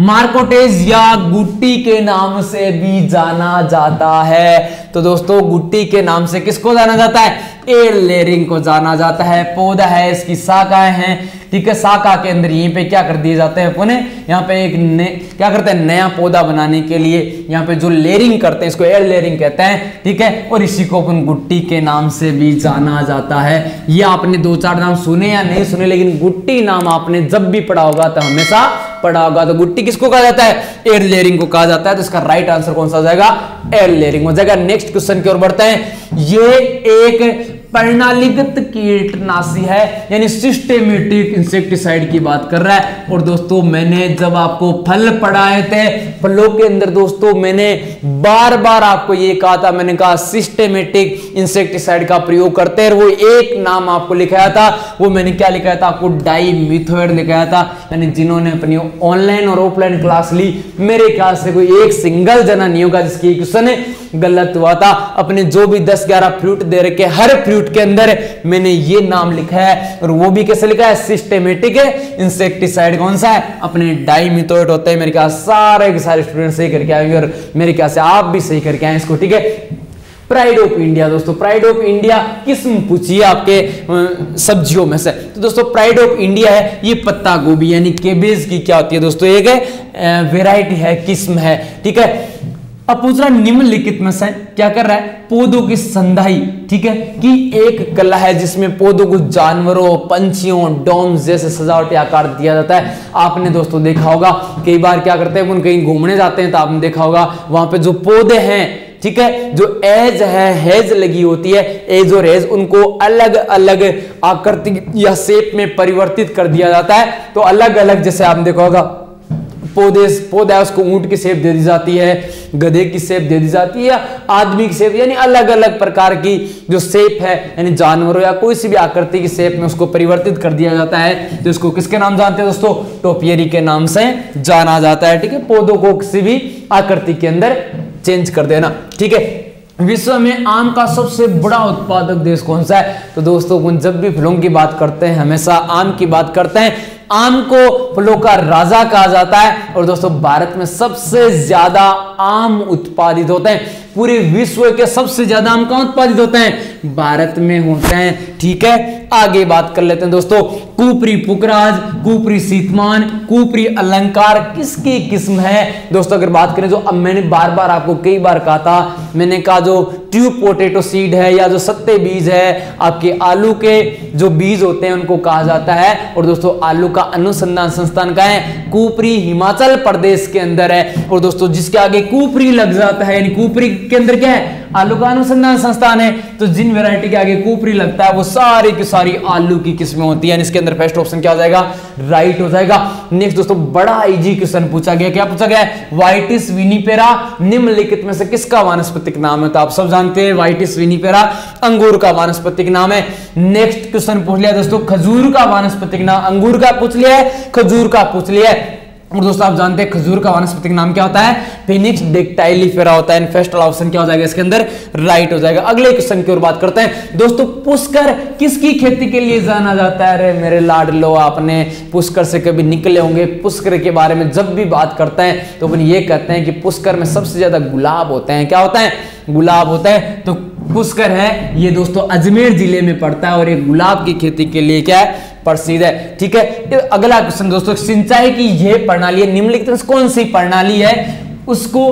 मार्कोटेज या गुट्टी के नाम से भी जाना जाता है? तो दोस्तों गुट्टी के नाम से किसको जाना जाता है? एयर लेयरिंग को जाना जाता है। पौधा है, इसकी शाखाएं हैं। ठीक है, शाखा के अंदर यहीं पे क्या कर दिए जाते हैं अपने, यहाँ पे एक क्या करते हैं नया पौधा बनाने के लिए यहाँ पे जो लेयरिंग करते हैं इसको एयर लेयरिंग कहते हैं। ठीक है, और इसी को अपन गुट्टी के नाम से भी जाना जाता है। ये आपने दो चार नाम सुने या नहीं सुने, लेकिन गुट्टी नाम आपने जब भी पढ़ा होगा तो हमेशा पढ़ा होगा। तो गुट्टी किसको कहा जाता है? एयर लेयरिंग को कहा जाता है। तो इसका राइट आंसर कौन सा हो जाएगा? एयर लेयरिंग हो जाएगा। नेक्स्ट क्वेश्चन की ओर बढ़ते हैं। ये एक प्रणालीगत कीटनाशी है, यानी सिस्टेमेटिक इंसेक्टिसाइड की बात कर रहा है। और दोस्तों मैंने जब आपको फल पढ़ाए थे, फलों के अंदर दोस्तों मैंने बार बार आपको ये कहा था, मैंने कहा सिस्टेमेटिक इंसेक्टिसाइड का प्रयोग करते हैं। वो एक नाम आपको लिखाया था, वो मैंने क्या लिखाया था आपको? डाइमिथोएट लिखाया था। यानी जिन्होंने अपनी ऑनलाइन और ऑफलाइन क्लास ली, मेरे ख्याल से कोई एक सिंगल जना नहीं होगा जिसकी क्वेश्चन गलत हुआ था। अपने जो भी 10-11 फ्रूट दे रखे, हर फ्रूट के अंदर मैंने ये नाम लिखा है, और वो भी कैसे लिखा है? सिस्टेमेटिक इंसेक्टिसाइड कौन सा है? अपने डाइमिथोएट होता है। मेरे ख्याल सारे के सारे स्टूडेंट सही करके आएंगे, और मेरे ख्याल से आप भी सही करके आए इसको। ठीक है, प्राइड ऑफ इंडिया दोस्तों, प्राइड ऑफ इंडिया किस्म पूछिए आपके सब्जियों में से। तो दोस्तों प्राइड ऑफ इंडिया है ये पत्ता गोभी यानी केबेज की क्या होती है दोस्तों? एक वेराइटी है, किस्म है। ठीक है, अब पूछ रहा निम्नलिखित में से क्या कर रहा है? पौधों की संधाई, ठीक है, कि एक कला है जिसमें पौधों को जानवरों, पंछियों, डोम्स जैसे सजावटी आकार दिया जाता है। आपने दोस्तों देखा होगा कई बार क्या करते हैं, कहीं घूमने जाते हैं तो आपने देखा होगा वहां पे जो पौधे हैं, ठीक है, जो एज है, हेज लगी होती है, एज और हेज, उनको अलग अलग आकृति या शेप में परिवर्तित कर दिया जाता है। तो अलग अलग, जैसे आपने देखा होगा पौधा है उसको ऊंट की शेप दे दी जाती है, गधे की शेप दे दी जाती है, या आदमी की शेप, यानी अलग अलग प्रकार की जो शेप है, यानी जानवरों या कोई सी भी आकृति की शेप में उसको परिवर्तित कर दिया जाता है। तो इसको किसके नाम जानते हैं दोस्तों? टोपियरी के नाम से जाना जाता है। ठीक है, पौधों को किसी भी आकृति के अंदर चेंज कर देना, ठीक है। विश्व में आम का सबसे बड़ा उत्पादक देश कौन सा है? तो दोस्तों जब भी फलों की बात करते हैं हमेशा आम की बात करते हैं। आम को फलों का राजा कहा जाता है और दोस्तों भारत में सबसे ज्यादा आम उत्पादित होते हैं। पूरे विश्व के सबसे ज्यादा आम कहां उत्पादित होते हैं? भारत में होते हैं, ठीक है। आगे बात कर लेते हैं दोस्तों, कुपरी पुखराज, कुपरी सीतमान, कुपरी अलंकार किसकी किस्म है? दोस्तों अगर बात करें जो अब मैंने बार बार आपको कई बार कहा था, मैंने कहा जो ट्यूब पोटैटो सीड है या जो सत्ते बीज है, आपके आलू के जो बीज होते हैं उनको कहा जाता है। और दोस्तों आलू का अनुसंधान संस्थान का है कुपरी, हिमाचल प्रदेश के अंदर है। और दोस्तों जिसके आगे कुपरी लग जाता है, यानी कुपरी के अंदर क्या है? आलू का अनुसंधान संस्थान है। तो जिन वैरायटी के आगे कुपरी लगता है वो सारी की सारी आलू की किस्में होती है। इसके अंदर फर्स्ट ऑप्शन क्या हो जाएगा? राइट हो जाएगा। नेक्स्ट दोस्तों बड़ा इजी क्वेश्चन पूछा गया, क्या पूछा गया? वाइटिस विनिपेरा निम्नलिखित में से किसका वानस्पतिक नाम है? तो आप सब जानते हैं वाइटिस विनिपेरा अंगूर का वानस्पतिक नाम है। नेक्स्ट क्वेश्चन पूछ लिया दोस्तों, खजूर का वानस्पतिक नाम, अंगूर का पूछ लिया है, खजूर का पूछ लिया है। और दोस्तों आप जानते हैं खजूर का वानस्पतिक नाम क्या होता है? फिनिक्स डेक्टाइलिफेरा होता है। फर्स्ट वाला ऑप्शन क्या हो जाएगा इसके अंदर? राइट हो जाएगा। अगले क्वेश्चन की ओर बात करते हैं दोस्तों, पुष्कर किसकी खेती के लिए जाना जाता है? अरे मेरे लाडलो, आपने पुष्कर से कभी निकले होंगे। पुष्कर के बारे में जब भी बात करते हैं तो अपन ये कहते हैं कि पुष्कर में सबसे ज्यादा गुलाब होते हैं। क्या होता है? गुलाब होता है। तो पुष्कर है ये दोस्तों अजमेर जिले में पड़ता है और ये गुलाब की खेती के लिए क्या है? प्रसिद्ध है, ठीक है। अगला क्वेश्चन दोस्तों, सिंचाई की यह प्रणाली निम्नलिखित में कौन सी प्रणाली है? उसको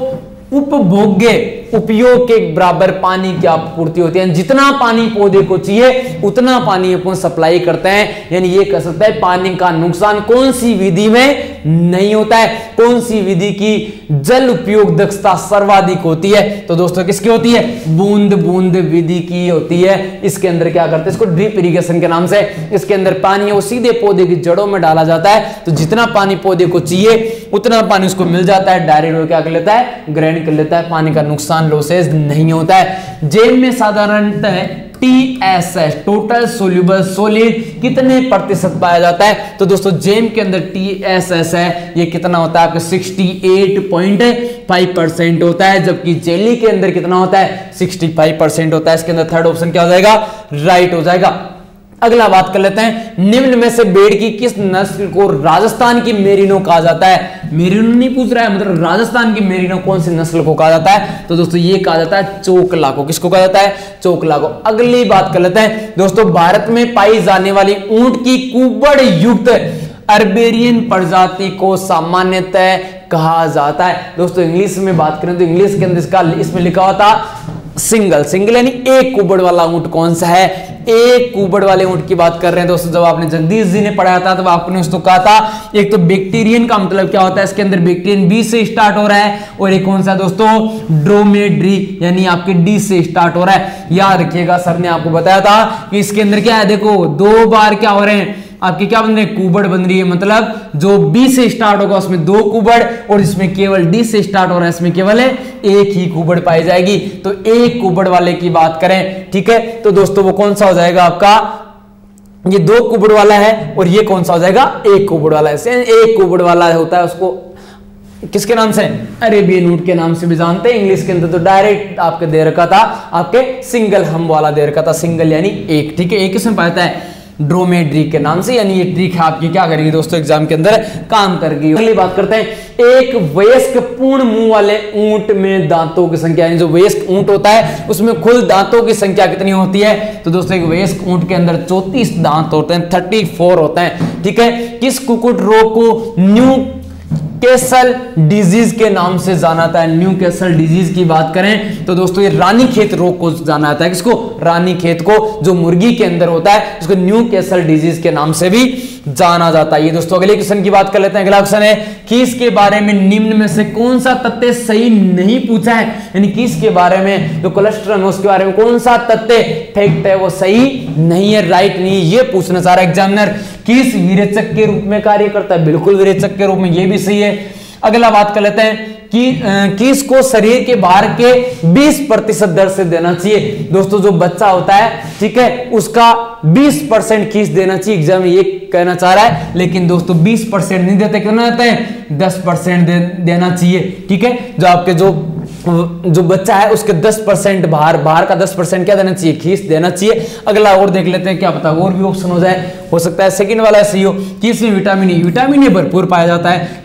उपभोग्य उपयोग के बराबर पानी की आपूर्ति होती है। जितना पानी पौधे को चाहिए उतना पानी अपन सप्लाई करते हैं। यानी ये कह सकता है पानी का नुकसान कौन सी विधि में नहीं होता है? कौन सी विधि की जल उपयोग दक्षता सर्वाधिक होती है? तो दोस्तों किसकी होती है? बूंद बूंद विधि की होती है। इसके अंदर क्या करते हैं? इसको ड्रिप इरिगेशन के नाम से। इसके अंदर पानी वो सीधे पौधे की जड़ों में डाला जाता है। तो जितना पानी पौधे को चाहिए उतना पानी उसको मिल जाता है, डायरेक्ट क्या कर लेता है? ग्रहण कर लेता है। पानी का नुकसान लॉसेज नहीं होता है। जेम में साधारणतः TSS टोटल सोल्यूबल सॉलिड कितने प्रतिशत पाया जाता है? तो दोस्तों जेम के अंदर TSS है, ये कितना होता है? आपका 68.5% होता है। जबकि जेली के अंदर कितना होता है? 65% होता है। इसके अंदर थर्ड ऑप्शन क्या हो जाएगा? राइट हो जाएगा। अगला बात कर लेते हैं, निम्न में से भेड़ की किस नस्ल को राजस्थान की मेरिनो कहा जाता है? मेरिनो नहीं पूछ रहा है, मतलब राजस्थान की मेरिनो कौन सी नस्ल को कहा जाता है? तो दोस्तों ये कहा जाता है चोकला को। किसको कहा जाता है? चोकला को। अगली बात कर लेते हैं दोस्तों, भारत में पाई जाने वाली ऊंट की कुबड़ युक्त अर्बेरियन प्रजाति को सामान्यतः कहा जाता है। दोस्तों इंग्लिश में बात करें तो इंग्लिश के अंदर इसमें लिखा हुआ था सिंगल यानी एक कुबड़ वाला ऊंट कौन सा है? एक कुबड़ वाले ऊंट की बात कर रहे हैं दोस्तों। जब आपने जगदीश जी ने पढ़ाया था तब आपने उसको कहा था, एक तो बैक्टीरियन का मतलब क्या होता है? इसके अंदर बैक्टीरियन बी से स्टार्ट हो रहा है और एक कौन सा दोस्तों? ड्रोमेड्री यानी आपके डी से स्टार्ट हो रहा है। याद रखिएगा सर ने आपको बताया था कि इसके अंदर क्या है? देखो दो बार क्या हो रहे हैं आपके? क्या बन रहे हैं? कुबड़ बन रही है। मतलब जो बी से स्टार्ट होगा उसमें दो कुबड़ और इसमें केवल डी से स्टार्ट हो रहा है इसमें केवल एक ही कुबड़ पाई जाएगी। तो एक कुबड़ वाले की बात करें, ठीक है, तो दोस्तों वो कौन सा हो जाएगा आपका? ये दो कुबड़ वाला है और ये कौन सा हो जाएगा? एक कुबड़ वाला है। एक कुबड़ वाला होता है उसको किसके नाम से? अरेबियन ऊंट के नाम से भी जानते हैं। इंग्लिश के अंदर तो डायरेक्ट आपके दे रखा था, आपके सिंगल हम वाला दे रखा था। सिंगल यानी एक, ठीक है, एक किस्म पाता है ड्रोमेड्री के नाम से। यानी ये ट्रिक है आपकी क्या करेगी दोस्तों? एग्जाम के अंदर काम करेगी। अगली बात करते हैं, एक वयस्क पूर्ण मुंह वाले ऊंट में दांतों की संख्या, यानी जो वयस्क ऊंट होता है उसमें कुल दांतों की संख्या कितनी होती है? तो दोस्तों एक वयस्क ऊंट के अंदर 34 दांत होते हैं, 34 होते हैं, ठीक है। किस कुकुट रोग को न्यू कैसल डिजीज के नाम से जाना जाता है? न्यू कैसल डिजीज की बात करें तो दोस्तों ये रानीखेत रोग को जाना जाता है। किसको? रानीखेत को, जो मुर्गी के अंदर होता है उसको न्यू कैसल डिजीज के नाम से भी जाना जाता है। ये दोस्तों अगले क्वेश्चन की बात कर लेते हैं। अगला क्वेश्चन है, किस के बारे में निम्न में से कौन सा तथ्य सही नहीं पूछा है? यानी किस के बारे में जो कोलेस्ट्रॉल है उसके बारे में कौन सा तथ्य फैक्ट है वो सही नहीं है, राइट नहीं, ये पूछना चाह रहा है एग्जामिनर। किस विरेचक के रूप में कार्य करता है? बिल्कुल विरेचक के रूप में, ये भी सही है। अगला बात कर लेते हैं कि किसको शरीर के भार के 20% दर से देना चाहिए? दोस्तों जो बच्चा होता है, ठीक है, उसका 20% खींच देना चाहिए। एग्जाम में ये कहना चाह रहा है, लेकिन दोस्तों 20% नहीं देते, कितना देते हैं? 10% देना चाहिए, ठीक है। जो आपके जो जो बच्चा है उसके 10% बाहर का 10% क्या देना चाहिए, खीस देना चाहिए। अगला और देख लेते हैं, क्या पता और भी ऑप्शन हो जाए, हो सकता है सेकंड वाला सही हो। खीस में विटामिन ए भरपूर पाया जाता है।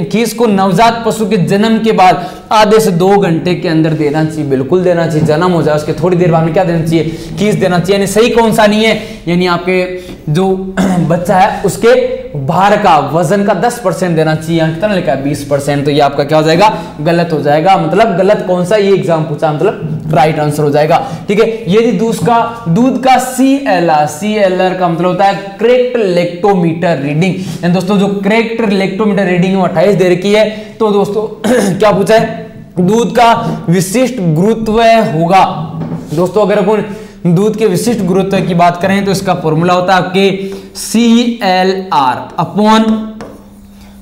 खीस को नवजात पशु के जन्म के बाद आधे से 2 घंटे के अंदर देना चाहिए, बिल्कुल देना चाहिए। जन्म हो जाए उसके थोड़ी देर बाद में क्या देना चाहिए, खीस देना चाहिए। यानी सही कौन सा नहीं है, यानी आपके जो बच्चा है उसके बाहर का वजन का 10% देना चाहिए। यहाँ कितना लिखा है 20%, तो ये आपका क्या हो जाएगा, गलत हो जाएगा। मतलब गलत कौन सा, ये एग्जाम पूछा, मतलब राइट आंसर हो जाएगा। ठीक है, यदि दूध का CLR का मतलब होता है करेक्ट लेक्टोमीटर रीडिंग। यानी दोस्तों जो करेक्ट लेक्टोमीटर रीडिंग 28 दे रखी है, तो दोस्तों क्या पूछा है, दूध का विशिष्ट गुरुत्व होगा। दोस्तों अगर अपन दूध के विशिष्ट गुरुत्व की बात करें तो इसका फॉर्मूला होता है आपके CLR अपॉन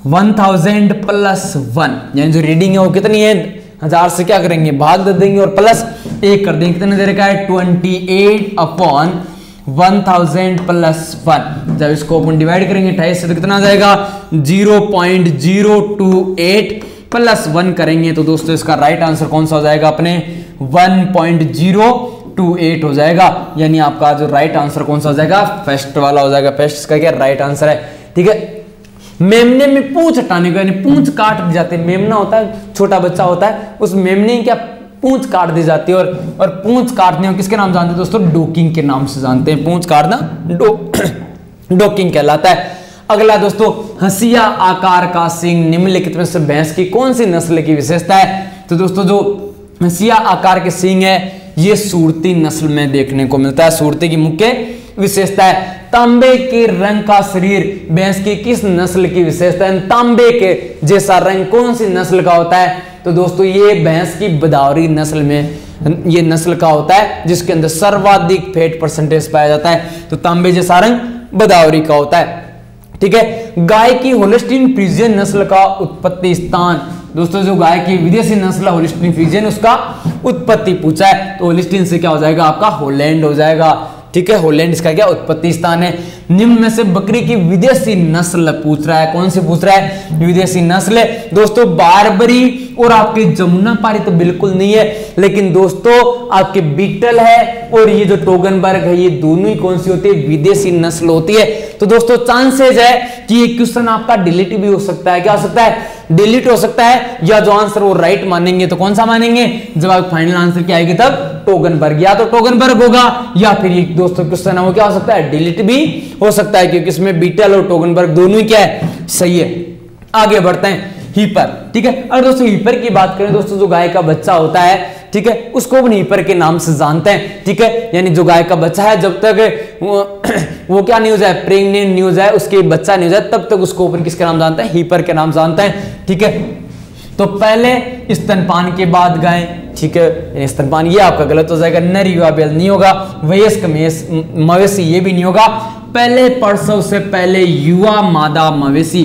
1000 + 1, यानी जो रीडिंग है वो कितनी है, 1000 से क्या करेंगे, भाग दे देंगे और प्लस 1 कर देंगे। कितने दे रखा है 28 अपॉन 1000 + 1। जब इसको अपन डिवाइड करेंगे 28 से तो कितना आ जाएगा 0.028 + 1 करेंगे तो दोस्तों इसका राइट आंसर कौन सा हो जाएगा, अपने 1.028 हो जाएगा। यानी आपका जो राइट आंसर कौन सा हो जाएगा, फर्स्ट वाला हो जाएगा। फर्स्ट इसका क्या राइट आंसर है। ठीक है, मेमने में पूंछ हटाने को, यानी पूंछ काट दी जाती है। मेमना होता है, छोटा बच्चा होता है, उस मेमने की क्या पूंछ काट दी जाती है। और पूंछ काटने को किसके नाम जानते हैं दोस्तों, डोकिंग के नाम से जानते हैं। पूंछ काटना डोकिंग कहलाता है। अगला दोस्तों, हंसिया आकार का सींग निम्नलिखित में से भैंस की कौन सी नस्ल की विशेषता है। तो दोस्तों जो हंसिया आकार के सींग है ये सूरती नस्ल में देखने को मिलता है। सूरती की मुख्य विशेषता है। तांबे के रंग का शरीर भैंस की किस नस्ल की विशेषता है। तांबे के जैसा रंग कौन सी नस्ल का होता है, तो दोस्तों ये भैंस की बदावरी नस्ल में ये नस्ल का होता है, जिसके अंदर सर्वाधिक फैट परसेंटेज पाया जाता है। तो तांबे जैसा रंग बदावरी का होता है। ठीक है, गाय की होल्स्टीन फ्रीजियन नस्ल का उत्पत्ति स्थान। दोस्तों जो गाय की विदेशी नस्ल होल्स्टीन फ्रीजियन उसका उत्पत्ति पूछा है, तो होल्स्टीन से क्या हो जाएगा आपका हॉलैंड हो जाएगा। ठीक है, हॉलैंड इसका क्या उत्पत्ति स्थान है। निम्न में से बकरी की विदेशी नस्ल पूछ रहा है, कौन सी पूछ रहा है, विदेशी नस्ल। दोस्तों बारबरी और आपके जमुना पारी तो बिल्कुल नहीं है, लेकिन दोस्तों आपके बीटल है और ये जो टोगनबर्ग है, ये दोनों ही कौन सी होती है, विदेशी नस्ल होती है। तो दोस्तों चांसेस है कि ये क्वेश्चन आपका डिलीट भी हो सकता है। क्या हो सकता है, डिलीट हो सकता है, या जो आंसर वो राइट मानेंगे तो कौन सा मानेंगे, जब आप फाइनल आंसर क्या आएगी तब टोगनबर्ग, या तो टोगनबर्ग होगा या फिर ये दोस्तों क्वेश्चन है वो क्या हो सकता है, डिलीट भी हो सकता है, क्योंकि इसमें बीटल और टोगनबर्ग दोनों ही क्या है, सही है। आगे बढ़ते हैं, हीपर। ठीक है, अगर दोस्तों हीपर की बात करें दोस्तों, जो गाय का बच्चा होता है, ठीक है, उसको अपन हीपर के नाम से जानते हैं। ठीक है, यानी जो गाय का बच्चा है जब तक वो क्या नहीं हो जाए, प्रेग्नेंट नहीं हो जाए, उसके बच्चा नहीं हो जाए, तब तक उसको अपन किसके नाम जानते हैं, हीपर के नाम जानते हैं। ठीक है, तो पहले स्तनपान के बाद गाय, ठीक है, स्तनपान ये आपका गलत हो जाएगा। नर युवा बैल नहीं होगा, वयस्क मवेशी ये भी नहीं होगा। पहले प्रसव से पहले युवा मादा मवेशी,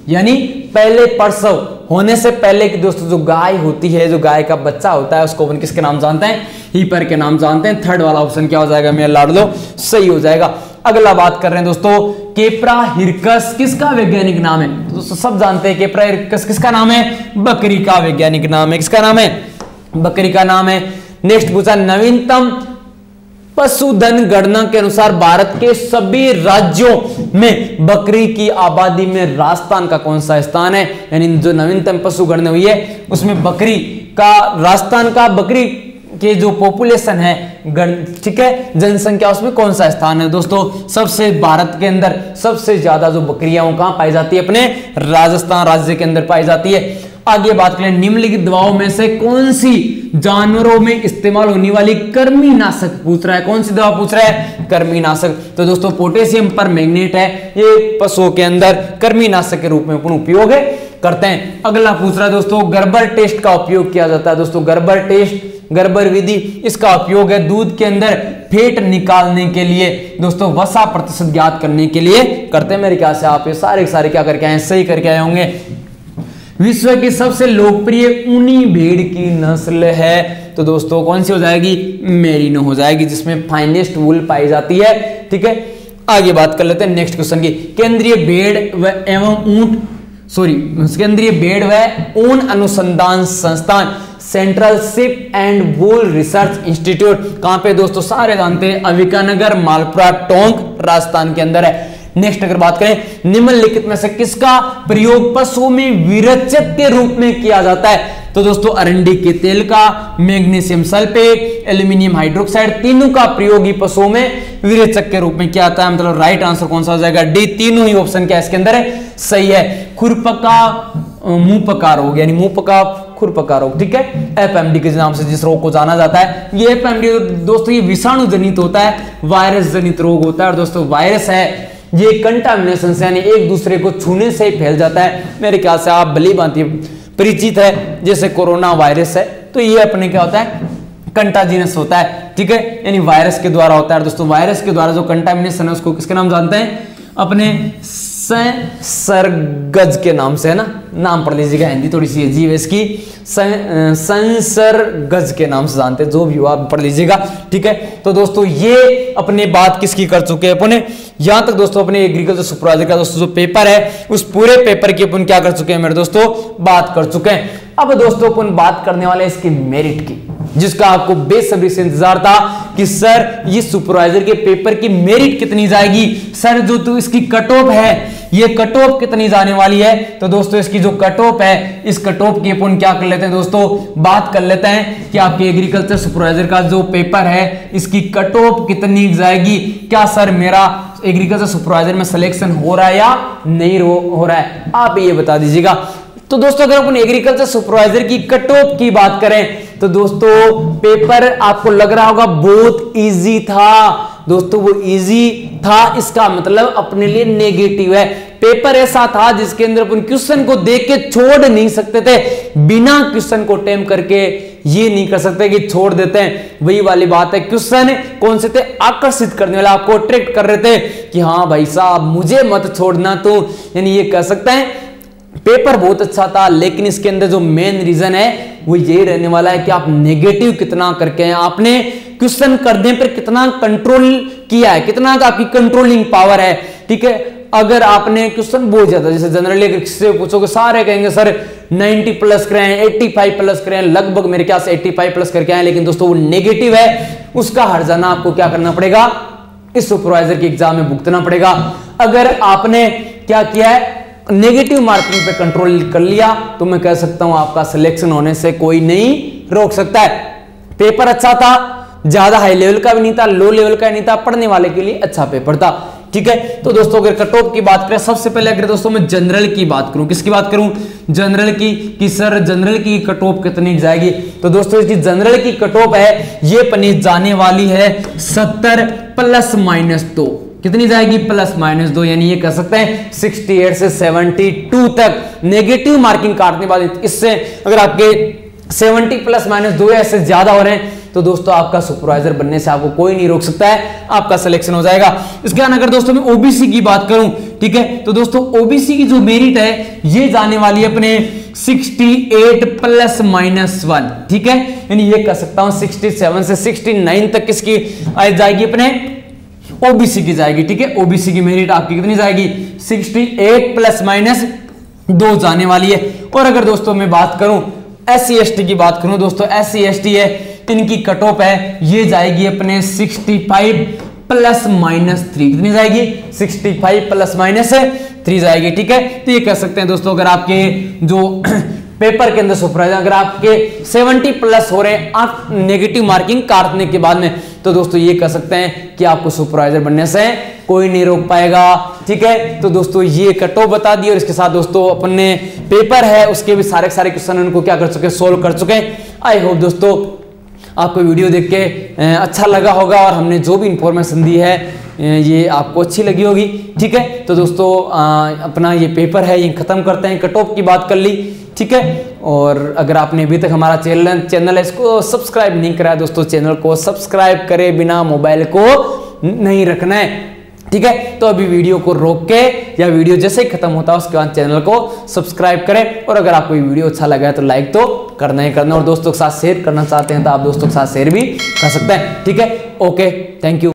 यानी पहले प्रसव होने से पहले की दोस्तों जो गाय होती है, जो गाय का बच्चा होता है, उसको अपन किसके नाम जानते हैं, हीपर के नाम जानते हैं। थर्ड वाला ऑप्शन क्या हो जाएगा, मेरा लाडलो सही हो जाएगा। अगला बात कर रहे हैं दोस्तों, केप्रा हिरकस किसका वैज्ञानिक नाम है। तो दोस्तों सब जानते हैं केप्रा हिरकस किसका नाम है, बकरी का वैज्ञानिक नाम है। किसका नाम है, बकरी का नाम है। नेक्स्ट पूछा, नवीनतम पशुधन गणना के अनुसार भारत के सभी राज्यों में बकरी की आबादी में राजस्थान का कौन सा स्थान है। यानी जो नवीनतम पशु गणना हुई है उसमें बकरी का, राजस्थान का बकरी के जो पॉपुलेशन है, ठीक है, जनसंख्या, उसमें कौन सा स्थान है। दोस्तों सबसे भारत के अंदर सबसे ज्यादा जो बकरियां वो कहां पाई जाती है, अपने राजस्थान राज्य के अंदर पाई जाती है। आगे बात करें, निम्नलिखित दवाओं में से कौन सी जानवरों में इस्तेमाल होने वाली कृमिनाशक पूछ रहा है, कौन सी दवा पूछ रहा है, कृमिनाशक। तो दोस्तों पोटेशियम पर मैग्नेट है, ये पशुओं के अंदर कृमिनाशक के रूप में उपयोग करते हैं। अगला पूछ रहा है दोस्तों, गर्बर टेस्ट का उपयोग किया जाता है। दोस्तों गर्बर टेस्ट, गर्बर विधि, इसका उपयोग है दूध के अंदर फेट निकालने के लिए, दोस्तों वसा प्रतिशत ज्ञात करने के लिए करते हैं। मेरे ख्याल से आप ये सारे क्या करके आए, सही करके आए होंगे। विश्व की सबसे लोकप्रिय ऊनी भेड़ की नस्ल है, तो दोस्तों कौन सी हो जाएगी, मेरिनो हो जाएगी, जिसमें फाइनेस्ट वूल पाई जाती है। ठीक है, आगे बात कर लेते हैं नेक्स्ट क्वेश्चन की। केंद्रीय केंद्रीय भेड़ व ऊन अनुसंधान संस्थान central ship and wool research institute. कहां पे दोस्तों, सारे जानते हैं, अविकानगर, मालपुरा, टोंक, राजस्थान के अंदर है। नेक्स्ट अगर बात करें, निम्नलिखित में से किसका प्रयोग पशुओं में विरेचक के रूप में किया जाता है? तो दोस्तों अरंडी के तेल का, मैग्नीशियम सल्फेट, एल्यूमिनियम हाइड्रोक्साइड, तीनों का प्रयोग ही पशुओं में विरेचक के रूप में किया जाता है। मतलब राइट आंसर कौन सा हो जाएगा? डी, तीनों ही ऑप्शन क्या इसके अंदर है, सही है। खुरपका मुंह पका रोग यानी मुंह पका खुरपका रोग, ठीक है, एफएमडी के नाम से जिस रोग को जाना जाता है। ये एफएमडी दोस्तों ये विषाणु जनित होता है, वायरस जनित रोग होता है। और दोस्तों वायरस है ये कंटामिनेशन से यानी एक दूसरे को छूने से ही फैल जाता है। मेरे ख्याल से आप भली भांति परिचित है, जैसे कोरोना वायरस है तो ये अपने क्या होता है, कंटाजिनस होता है, ठीक है, यानी वायरस के द्वारा होता है। दोस्तों वायरस के द्वारा जो कंटामिनेशन है उसको किसके नाम जानते हैं? अपने संसर्गज के नाम से, है ना, नाम पढ़ लीजिएगा, हिंदी थोड़ी सी अजीब है इसकी, संसर्गज के नाम से जानते हैं, जो भी हो आप पढ़ लीजिएगा, ठीक है। तो दोस्तों ये अपने बात किसकी कर चुके हैं अपने, यहां तक दोस्तों अपने एग्रीकल्चर सुपरवाइजर का दोस्तों जो पेपर है उस पूरे पेपर की अपन क्या कर चुके हैं मेरे दोस्तों, बात कर चुके हैं। अब दोस्तों अपन बात करने वाले इसकी मेरिट की, जिसका आपको बेसब्री से इंतजार था कि सर ये सुपरवाइजर के पेपर की मेरिट कितनी जाएगी, सर जो तो इसकी कट ऑफ है ये कट ऑफ कितनी जाने वाली है। तो दोस्तों इसकी जो कट ऑफ है, इस कट ऑफ की अपन क्या कर लेते हैं दोस्तों, बात कर लेते हैं कि आपके एग्रीकल्चर सुपरवाइजर का जो पेपर है इसकी कट ऑफ कितनी जाएगी। क्या सर मेरा एग्रीकल्चर सुपरवाइजर में सिलेक्शन हो रहा है या नहीं हो रहा है, आप ये बता दीजिएगा। तो दोस्तों अगर अपन एग्रीकल्चर सुपरवाइजर की कट ऑफ की बात करें तो दोस्तों पेपर आपको लग रहा होगा बहुत इजी था। दोस्तों वो इजी था इसका मतलब अपने लिए नेगेटिव है। पेपर ऐसा था जिसके अंदर अपन क्वेश्चन को देख के छोड़ नहीं सकते थे, बिना क्वेश्चन को अटेम्प्ट करके ये नहीं कर सकते कि छोड़ देते हैं। वही वाली बात है, क्वेश्चन कौन से थे, आकर्षित करने वाले, आपको अट्रैक्ट कर रहे थे कि हाँ भाई साहब मुझे मत छोड़ना। तो यानी ये कह सकते हैं पेपर बहुत अच्छा था, लेकिन इसके अंदर जो मेन रीजन है वो यही रहने वाला है कि आप नेगेटिव कितना करके हैं, आपने क्वेश्चन करने पर कितना कंट्रोल किया है, कितना आपकी कंट्रोलिंग पावर है, ठीक है। अगर आपने क्वेश्चन बहुत ज्यादा, जैसे जनरली अगर किसी से पूछोगे सारे कहेंगे सर 90 प्लस करें, 85 प्लस करें, लगभग मेरे ख्याल से 85 प्लस करके आए, लेकिन दोस्तों वो नेगेटिव है, उसका हर्जाना आपको क्या करना पड़ेगा, इस सुपरवाइजर के एग्जाम में भुगतना पड़ेगा। अगर आपने क्या किया है, नेगेटिव मार्किंग पे कंट्रोल कर लिया, तो मैं कह सकता हूं आपका सिलेक्शन होने से कोई नहीं रोक सकता है। पेपर अच्छा था, ज्यादा हाई लेवल का भी नहीं था, लो लेवल का नहीं था, पढ़ने वाले के लिए अच्छा पेपर था, ठीक है। तो दोस्तों अगर कट ऑफ की बात करें, सबसे पहले अगर दोस्तों मैं जनरल की बात करूं, किसकी बात करूं, जनरल की, कि सर जनरल की कट ऑफ कितनी जाएगी। तो दोस्तों इसकी जनरल की कट ऑफ है ये पनी जाने वाली है 70 ±2, कितनी जाएगी, +-2, यानी ये कह सकते हैं 68 से 72 तक नेगेटिव मार्किंग काटने वाली। इससे अगर आपके 70 ±2 ऐसे ज्यादा हो रहे हैं तो दोस्तों आपका सुपरवाइजर बनने से आपको कोई नहीं रोक सकता है, आपका सिलेक्शन हो जाएगा। इसके बाद अगर दोस्तों मैं ओबीसी की बात करूं, ठीक है, तो दोस्तों ओबीसी की जो मेरिट है ये जाने वाली है अपने 68 ±1, ठीक है, यानी ये कह सकता हूं 67 से 69 तक किसकी जाएगी, अपने ओबीसी की जाएगी, ठीक है। ओबीसी की मेरिट आपकी कितनी जाएगी, 68 ±2 जाने वाली है। और अगर दोस्तों मैं बात करूं SC ST की बात करूं दोस्तों, SC ST है, इनकी कट ऑफ है ये जाएगी अपने 65 ±3, कितनी जाएगी, 65 ±3 जाएगी, ठीक है। तो ये कह सकते हैं दोस्तों अगर आपके जो पेपर के अंदर सुपरवाइजर अगर आपके 70 प्लस हो रहे हैं आप नेगेटिव मार्किंग काटने के बाद में, तो दोस्तों ये कह सकते हैं कि आपको सुपरवाइजर बनने से कोई नहीं रोक पाएगा, ठीक है। तो दोस्तों ये कट ऑफ बता दी, और इसके साथ दोस्तों अपने पेपर है उसके भी सारे क्वेश्चन उनको क्या कर चुके, सोल्व कर चुके हैं। आई होप दोस्तों आपको वीडियो देख के अच्छा लगा होगा, और हमने जो भी इंफॉर्मेशन दी है ये आपको अच्छी लगी होगी, ठीक है। तो दोस्तों अपना ये पेपर है ये खत्म करते हैं, कट ऑफ की बात कर ली, ठीक है। और अगर आपने अभी तक हमारा चैनल है इसको सब्सक्राइब नहीं करा है दोस्तों, चैनल को सब्सक्राइब करे बिना मोबाइल को नहीं रखना है, ठीक है। तो अभी वीडियो को रोक के या वीडियो जैसे ही खत्म होता है उसके बाद चैनल को सब्सक्राइब करें, और अगर आपको ये वीडियो अच्छा लगा है तो लाइक तो करना ही करना, और दोस्तों के साथ शेयर करना चाहते हैं तो आप दोस्तों के साथ शेयर भी कर सकते हैं, ठीक है। Okay, thank you.